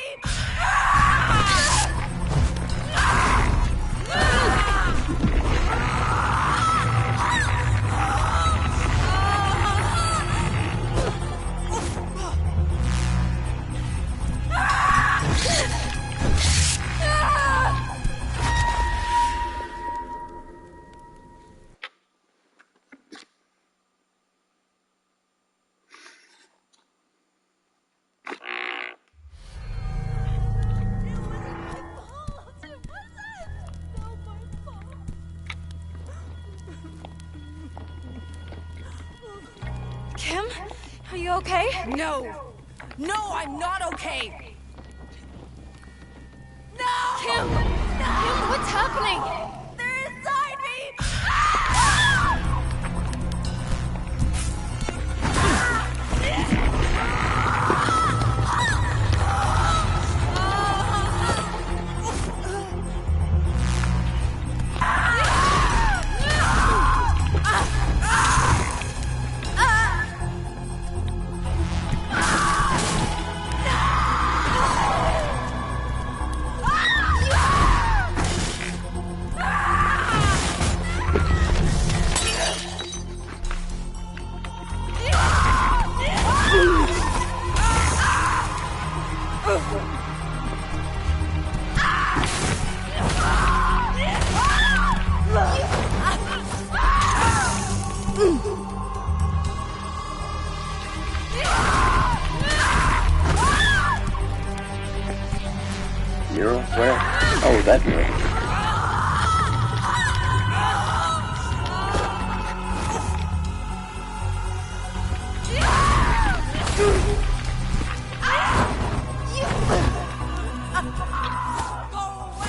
Kim, are you okay? No! No, I'm not okay! No! Kim! Kim, what's happening? They're inside me! Mirror? Where? Oh, that mirror.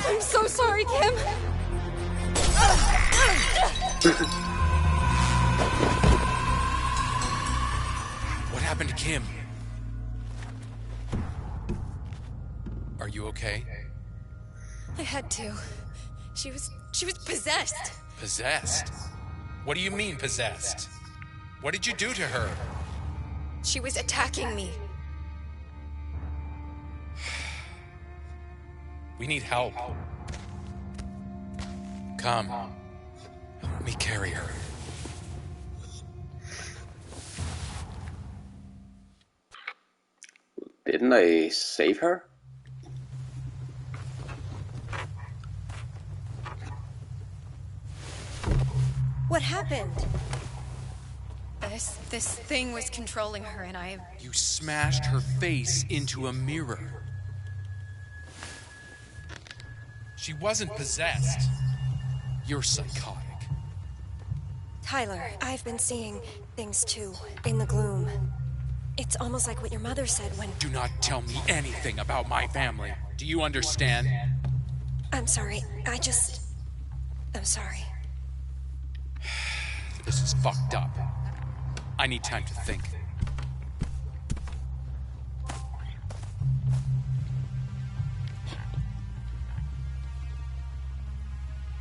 I'm so sorry, Kim. What happened to Kim? Are you okay? I had to. She was possessed. Possessed? What do you mean, possessed? What did you do to her? She was attacking me. We need help. Come. Help me carry her. Didn't I save her? What happened? This thing was controlling her, and I... You smashed her face into a mirror. She wasn't possessed. You're psychotic. Tyler, I've been seeing things too, in the gloom. It's almost like what your mother said when... Do not tell me anything about my family. Do you understand? I'm sorry. I'm sorry. This is fucked up. I need time to think.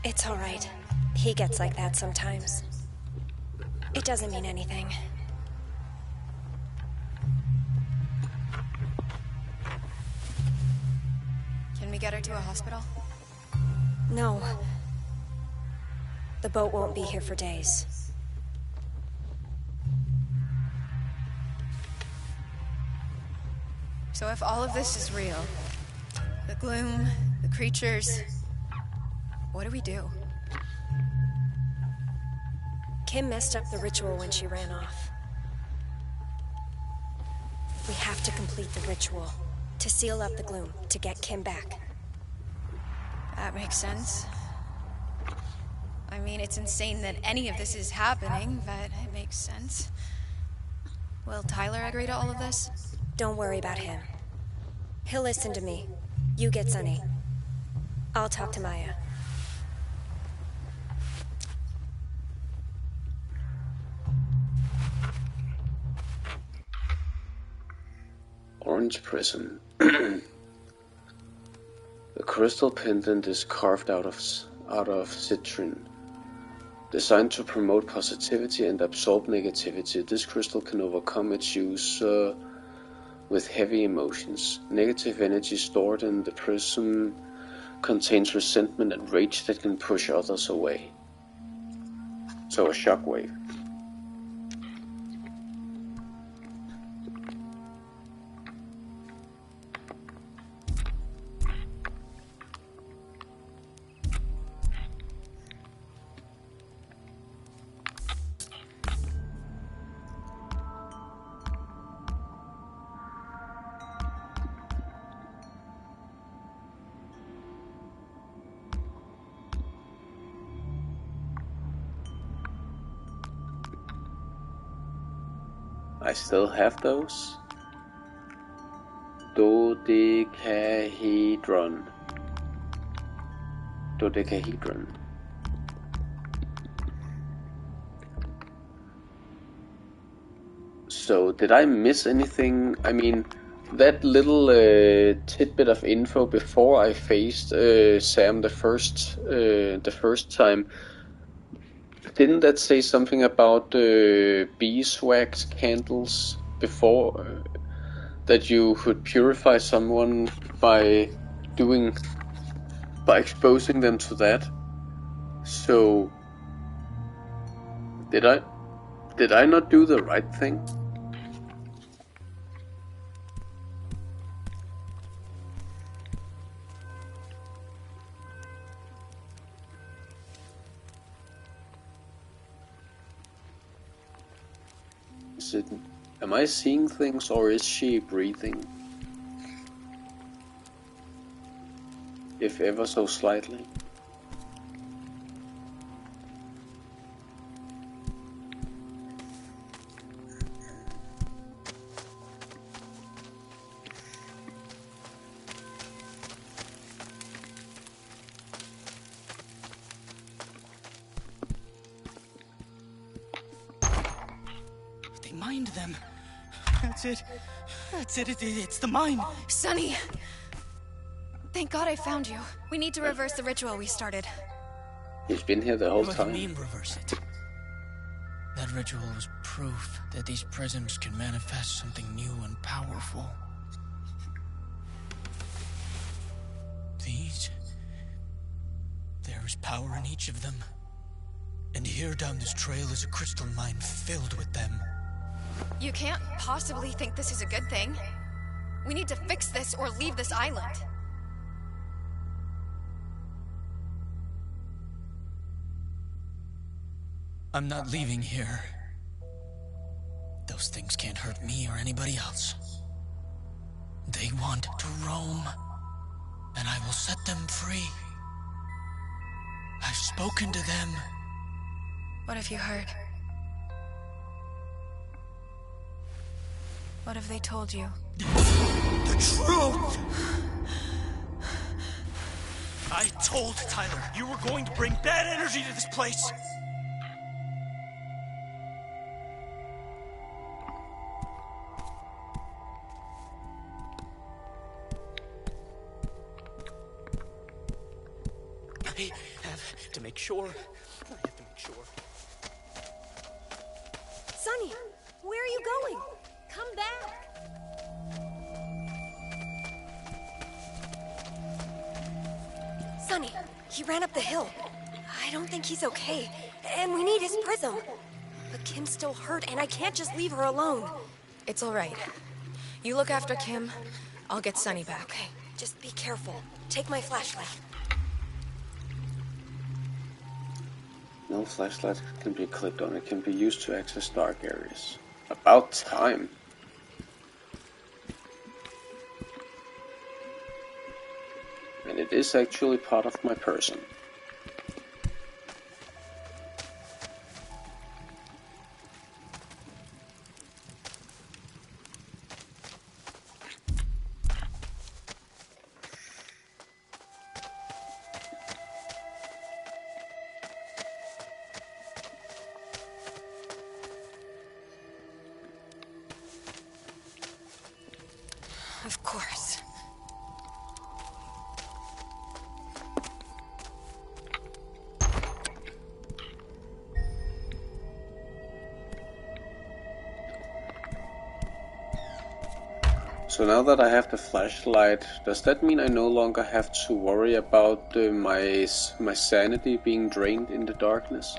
It's all right. He gets like that sometimes. It doesn't mean anything. Can we get her to a hospital? No. The boat won't be here for days. So if all of this is real, the gloom, the creatures, what do we do? Kim messed up the ritual when she ran off. We have to complete the ritual, to seal up the gloom, to get Kim back. That makes sense. I mean, it's insane that any of this is happening, but it makes sense. Will Tyler agree to all of this? Don't worry about him. He'll listen to me. You get Sunny. I'll talk to Maya. Orange prism. The crystal pendant is carved out of citrine. Designed to promote positivity and absorb negativity, this crystal can overcome its use with heavy emotions. Negative energy stored in the prism contains resentment and rage that can push others away. So a shockwave. I still have those. Dodecahedron. So, did I miss anything? I mean, that little tidbit of info before I faced Sam the first time. Didn't that say something about beeswax candles before? That you could purify someone by exposing them to that? So, did I not do the right thing? Am I seeing things, or is she breathing? If ever so slightly. Mind them. That's it. It's the mind. Sunny! Thank God I found you. We need to reverse the ritual we started. He's been here the whole time. What do you mean, reverse it? That ritual was proof that these prisms can manifest something new and powerful. These... There is power in each of them. And here down this trail is a crystal mine filled with them. You can't possibly think this is a good thing. We need to fix this or leave this island. I'm not leaving here. Those things can't hurt me or anybody else. They want to roam, and I will set them free. I've spoken to them. What have you heard? What have they told you? The truth! I told Tyler you were going to bring bad energy to this place. I have to make sure. Sunny, where are you going? Come back! Sunny, he ran up the hill. I don't think he's okay, and we need his prism. But Kim's still hurt, and I can't just leave her alone. It's all right. You look after Kim. I'll get Sunny back. Okay, just be careful. Take my flashlight. No flashlight can be clicked on. It can be used to access dark areas. About time. And it is actually part of my person. Of course. So now that I have the flashlight, does that mean I no longer have to worry about my sanity being drained in the darkness?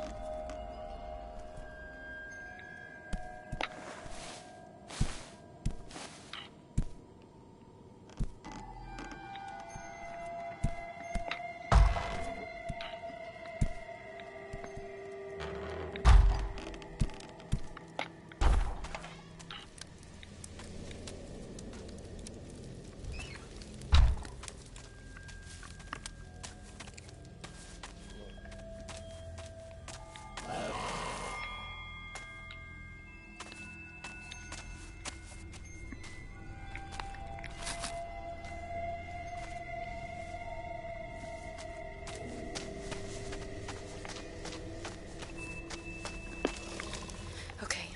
Okay,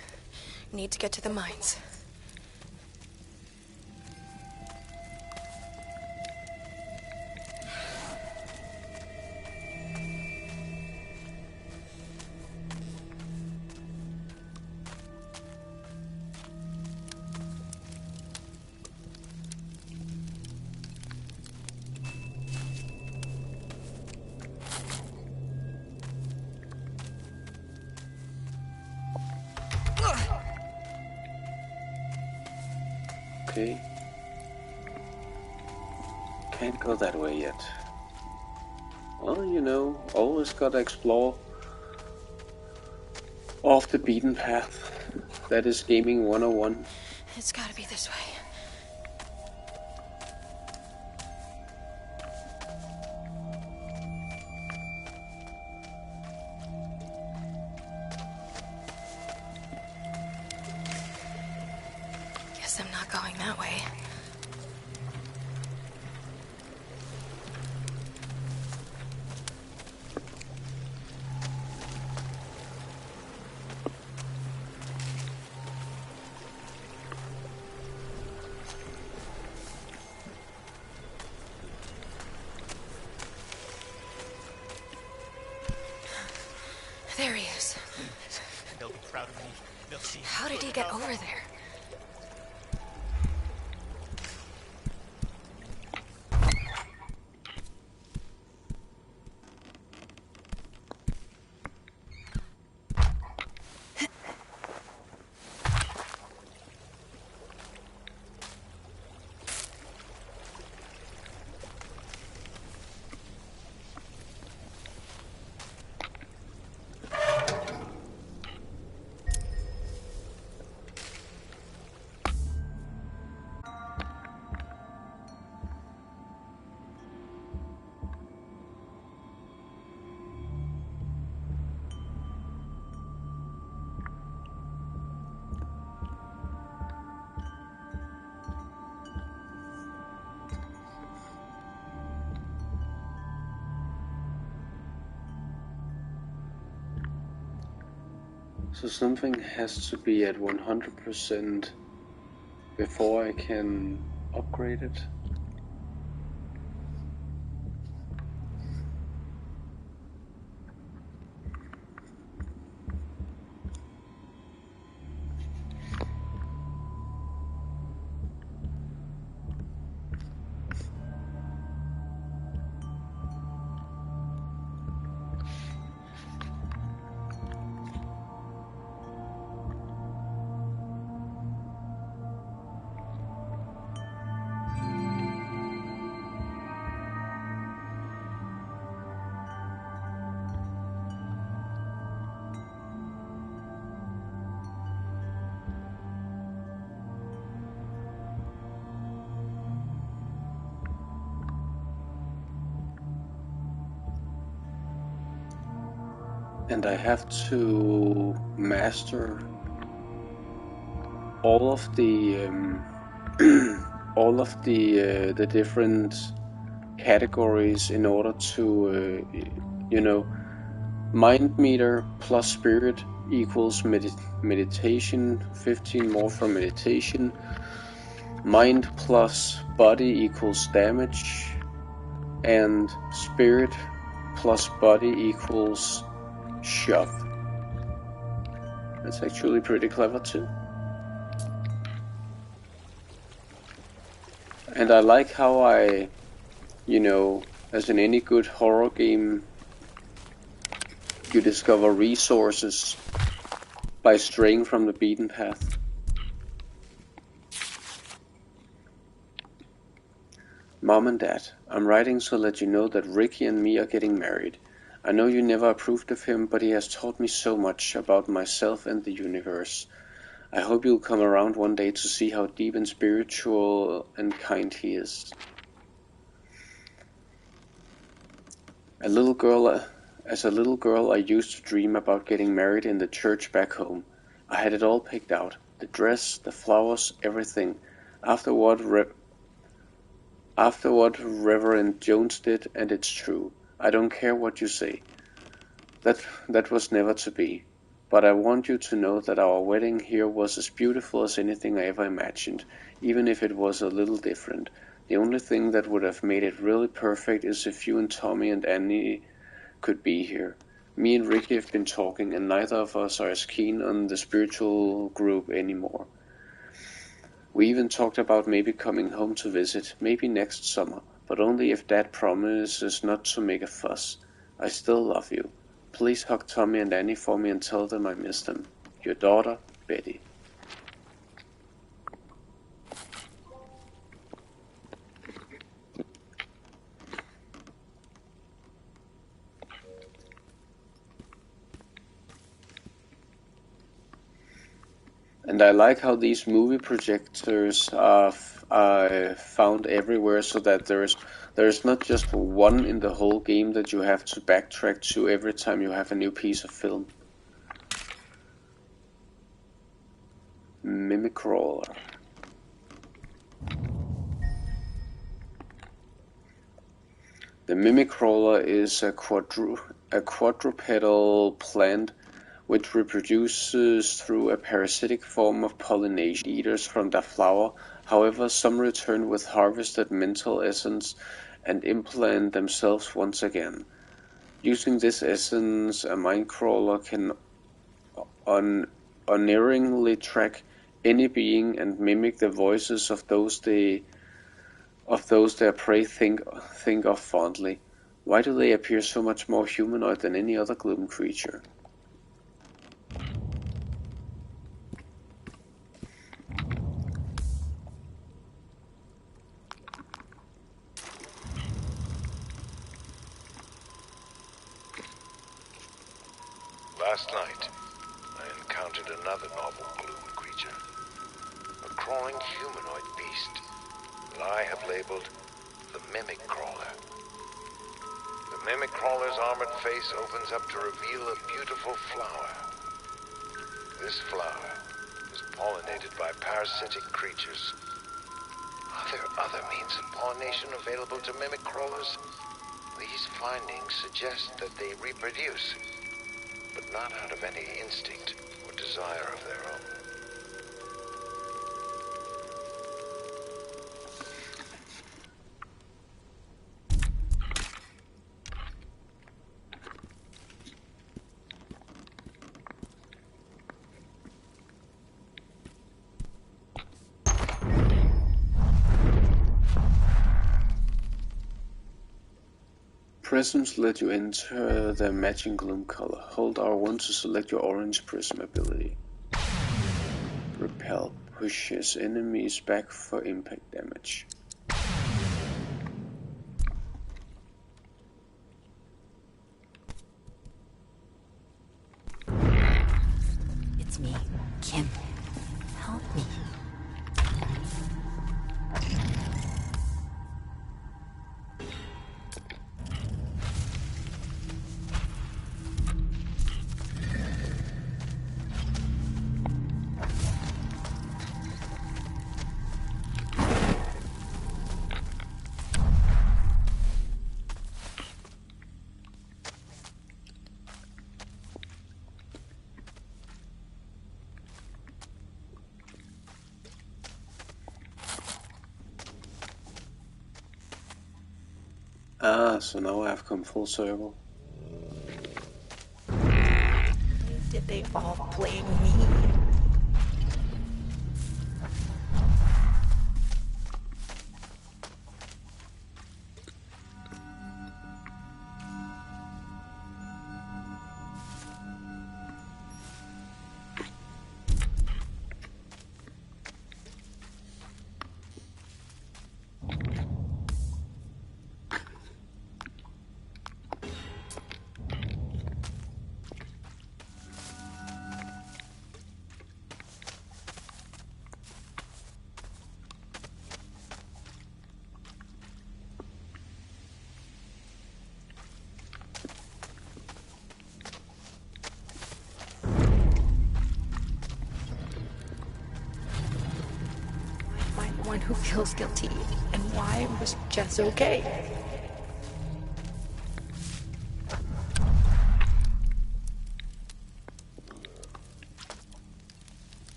need to get to the mines. Okay. Can't go that way yet. Well, you know, always gotta explore off the beaten path. That is gaming 101. It's gotta be this way. Guess I'm not going that way. There he is. They'll be proud of me. They'll see. How did he get over there? So something has to be at 100% before I can upgrade it. and I have to master all of the all of the different categories in order to mind meter plus spirit equals meditation, 15 more for meditation. Mind plus body equals damage, and spirit plus body equals shove. That's actually pretty clever too. And I like how as in any good horror game, you discover resources by straying from the beaten path. Mom and Dad, I'm writing to let you know that Ricky and me are getting married. I know you never approved of him, but he has taught me so much about myself and the universe. I hope you'll come around one day to see how deep and spiritual and kind he is. As a little girl, I used to dream about getting married in the church back home. I had it all picked out. The dress, the flowers, everything. After what Reverend Jones did, and it's true. I don't care what you say. That was never to be. But I want you to know that our wedding here was as beautiful as anything I ever imagined, even if it was a little different. The only thing that would have made it really perfect is if you and Tommy and Annie could be here. Me and Ricky have been talking, and neither of us are as keen on the spiritual group anymore. We even talked about maybe coming home to visit, maybe next summer, but only if Dad promises not to make a fuss. I still love you. Please hug Tommy and Annie for me and tell them I miss them. Your daughter, Betty. And I like how these movie projectors are found everywhere, so that there's not just one in the whole game that you have to backtrack to every time you have a new piece of film. Mimicrawler. The mimicrawler is a quadrupedal plant which reproduces through a parasitic form of pollination. Eaters from the flower. However, some return with harvested mental essence and implant themselves once again. Using this essence, a mindcrawler can unerringly track any being and mimic the voices of those their prey think of fondly. Why do they appear so much more humanoid than any other gloom creature? Last night, I encountered another novel gloom creature. A crawling humanoid beast that I have labeled the Mimic Crawler. The Mimic Crawler's armored face opens up to reveal a beautiful flower. This flower is pollinated by parasitic creatures. Are there other means of pollination available to Mimic Crawlers? These findings suggest that they reproduce, but not out of any instinct or desire of their own. Prisms let you enter their matching gloom color. Hold R1 to select your orange prism ability. Repel pushes enemies back for impact damage. It's me, Kim. Help me. so now I have come full circle. Did they all blame me? Who feels guilty, and why was Jess okay?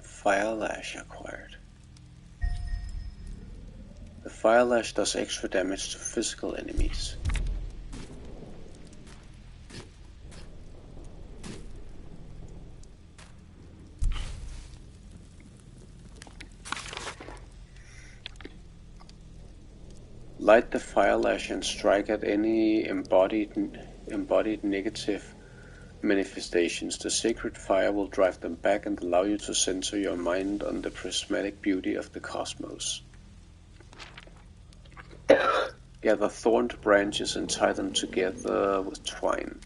Fire Lash acquired. The Fire Lash does extra damage to physical enemies. Light the Fire Lash and strike at any embodied negative manifestations. The sacred fire will drive them back and allow you to center your mind on the prismatic beauty of the cosmos. Gather thorned branches and tie them together with twine.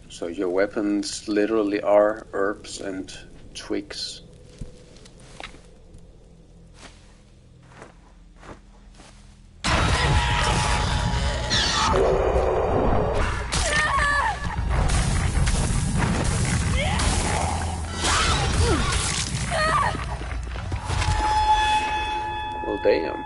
So your weapons literally are herbs and twigs. Well, damn.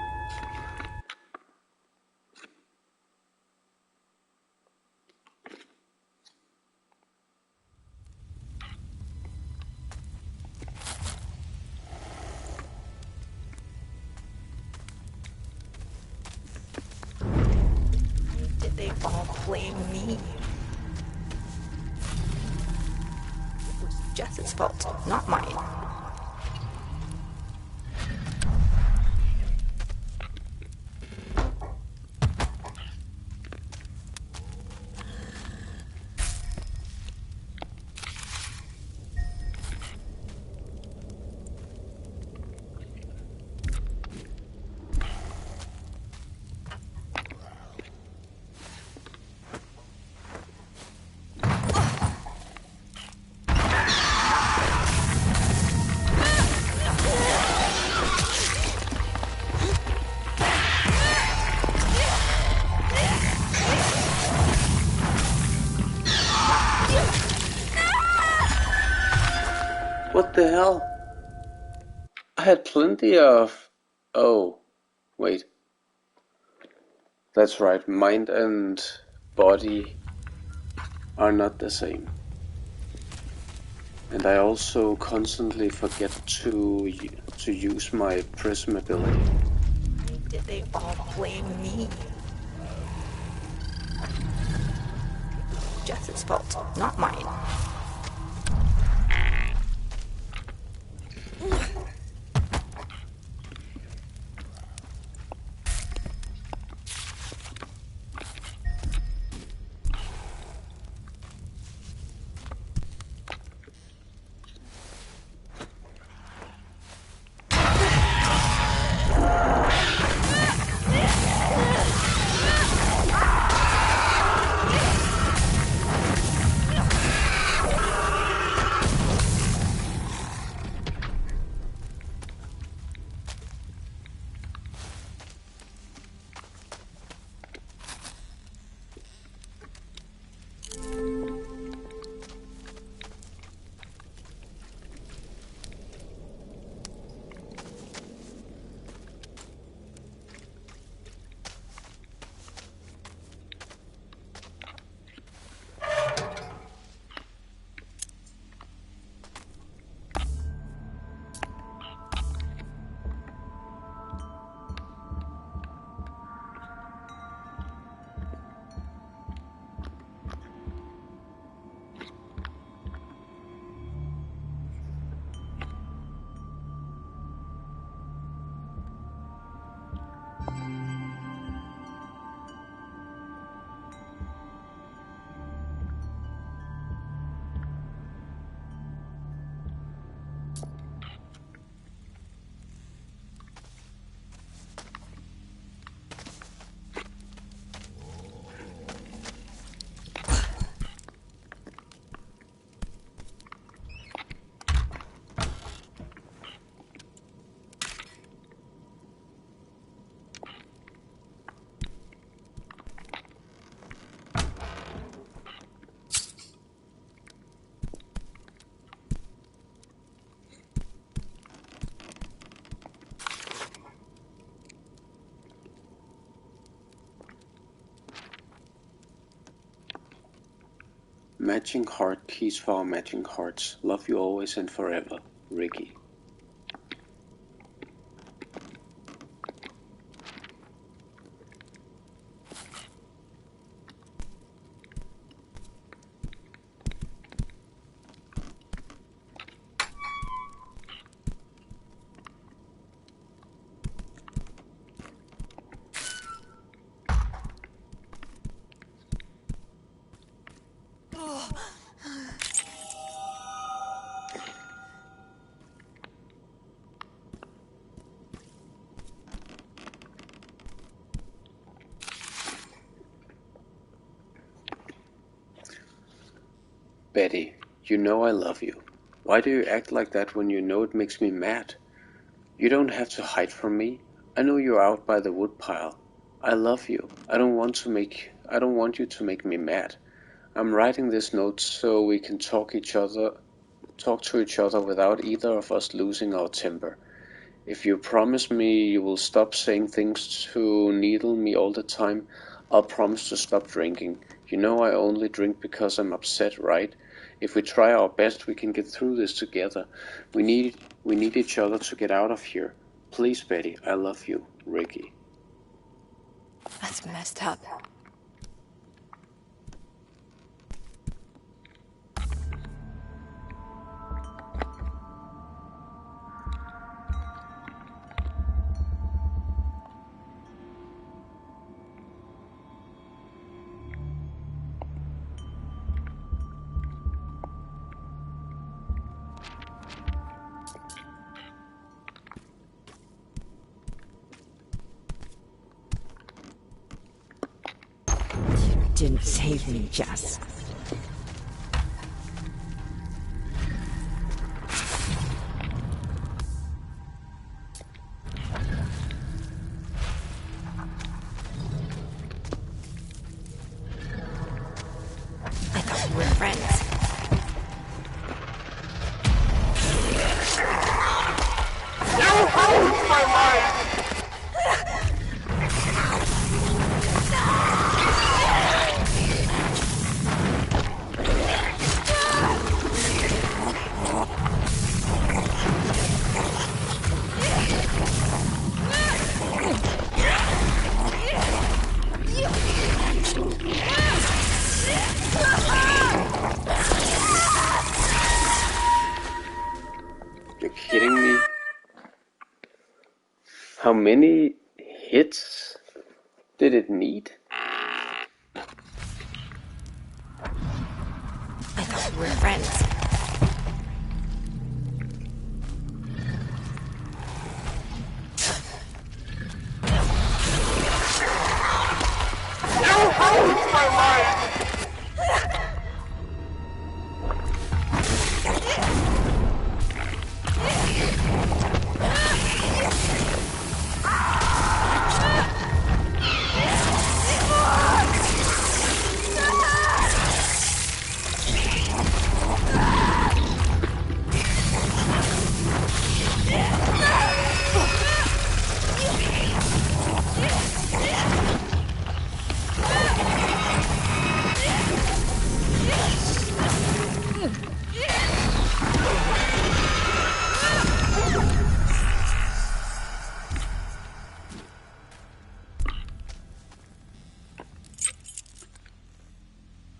Did they all blame me? It was Jess's fault, not mine. What the hell? I had plenty of... Oh, wait. That's right, mind and body are not the same. And I also constantly forget to use my prism ability. Did they all blame me? Jess's fault, not mine. Matching heart keys for our matching hearts. Love you always and forever, Ricky. Betty, you know I love you. Why do you act like that when you know it makes me mad? You don't have to hide from me. I know you're out by the woodpile. I love you. I don't want you to make me mad. I'm writing this note so we can talk to each other without either of us losing our temper. If you promise me you will stop saying things to needle me all the time, I'll promise to stop drinking. You know I only drink because I'm upset, right? If we try our best, we can get through this together. We need each other to get out of here. Please, Betty, I love you, Ricky. That's messed up. Didn't save me, Jess. I thought we were friends. You ruined my life! You're kidding me? How many hits did it need? I thought we were friends. You ruined my life!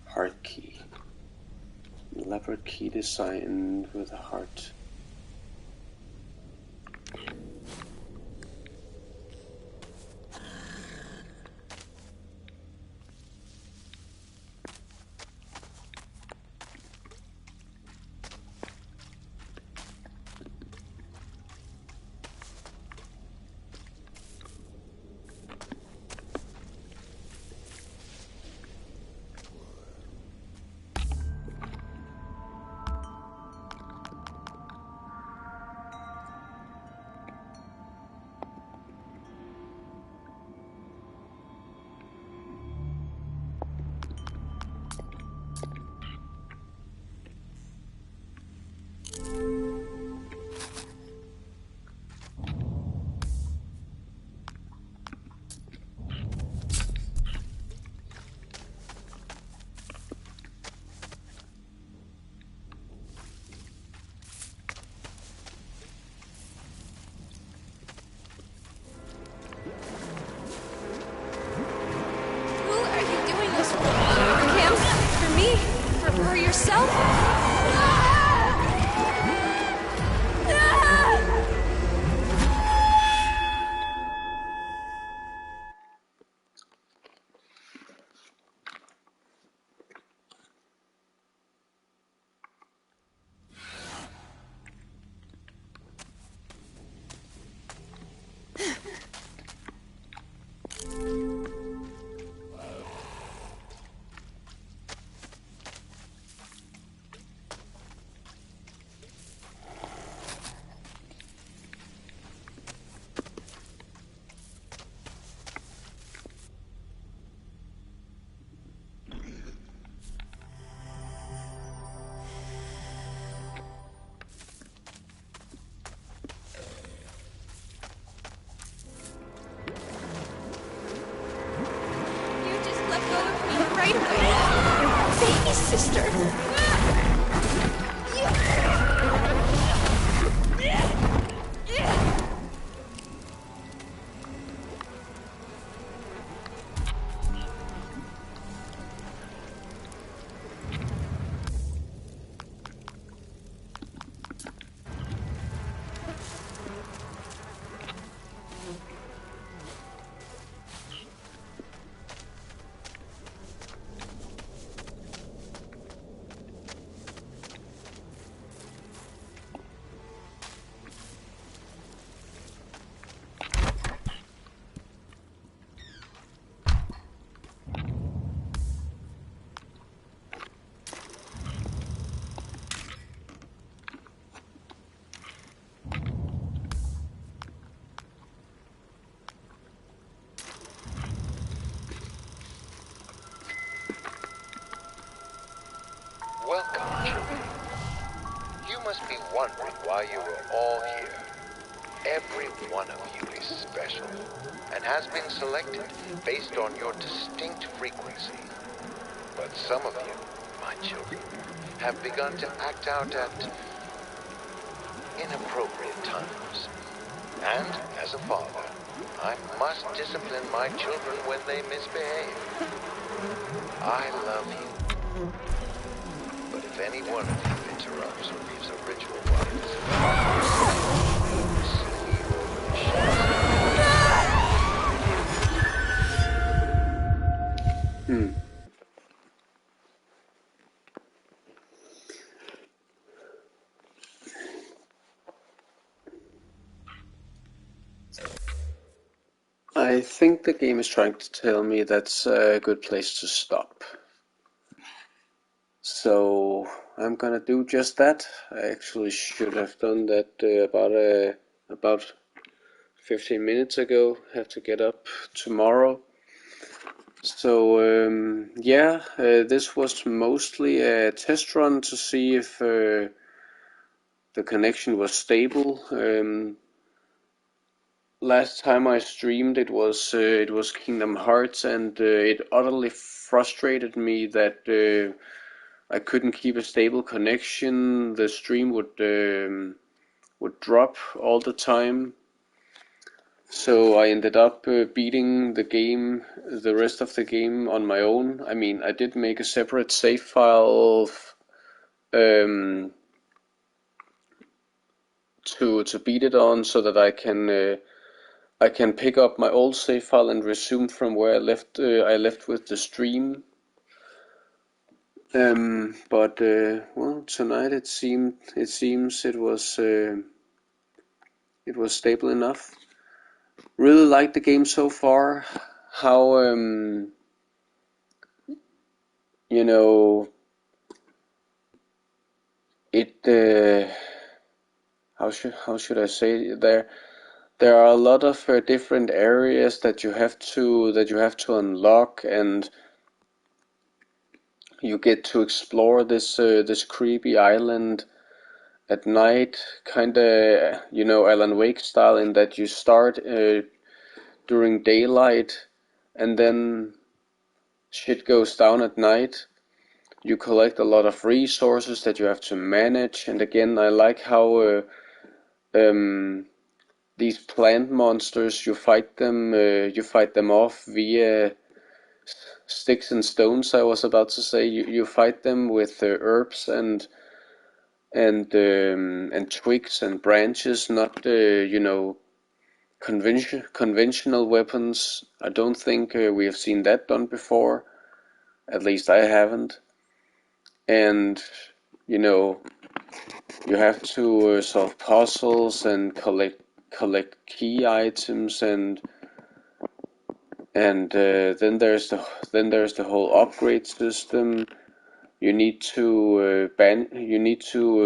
Heart key. Elaborate key designed with a heart. for yourself? Baby sister. Welcome, children. You must be wondering why you are all here. Every one of you is special and has been selected based on your distinct frequency. But some of you, my children, have begun to act out at inappropriate times. And as a father, I must discipline my children when they misbehave. I love you. But if any one of you interrupts or leaves a ritual while it is I think the game is trying to tell me that's a good place to stop. So I'm gonna do just that. I actually should have done that about 15 minutes ago. Have to get up tomorrow. So yeah, this was mostly a test run to see if the connection was stable. Last time I streamed, it was Kingdom Hearts, and it utterly frustrated me that I couldn't keep a stable connection. The stream would drop all the time. So I ended up beating the rest of the game on my own. I mean, I did make a separate save file to beat it on, so that I can pick up my old save file and resume from where I left with the stream. But well, tonight it seems it was stable enough. Really like the game so far. How you know it. How should I say it? There are a lot of different areas that you have to unlock, and you get to explore this creepy island at night, kinda Alan Wake style, in that you start during daylight, and then shit goes down at night. You collect a lot of resources that you have to manage, and again, I like how these plant monsters, you fight them off via sticks and stones. I was about to say you fight them with herbs and twigs and branches, not conventional weapons. I don't think we have seen that done before. At least I haven't. And you know, you have to solve puzzles and collect key items, and then there's the whole upgrade system. You need to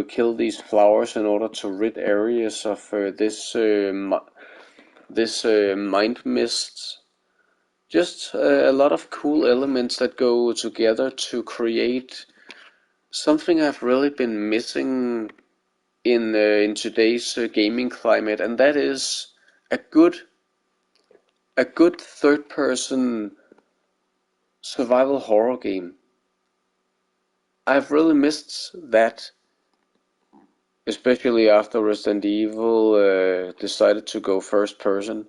kill these flowers in order to rid areas of this mind mist. Just a lot of cool elements that go together to create something I've really been missing in today's gaming climate, and that is a good third person survival horror game. I've really missed that, especially after Resident Evil decided to go first person.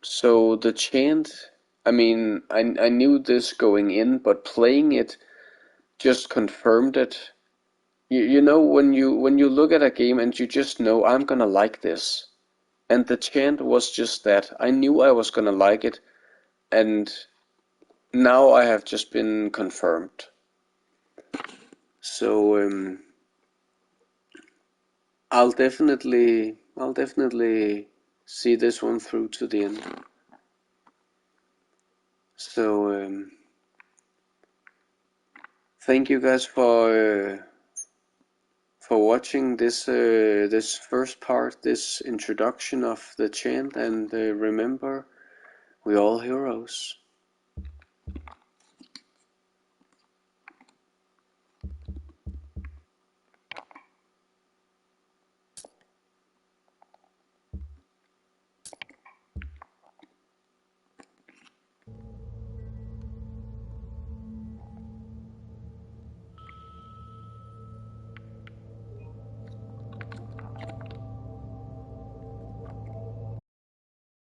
So the Chant, I mean, I knew this going in, but playing it just confirmed it. You know, when you look at a game and you just know I'm gonna like this, and the Chant was just that. I knew I was gonna like it, and now I have just been confirmed. So I'll definitely see this one through to the end. So thank you guys for watching this first part, this introduction of the Chant, and remember, we're all heroes.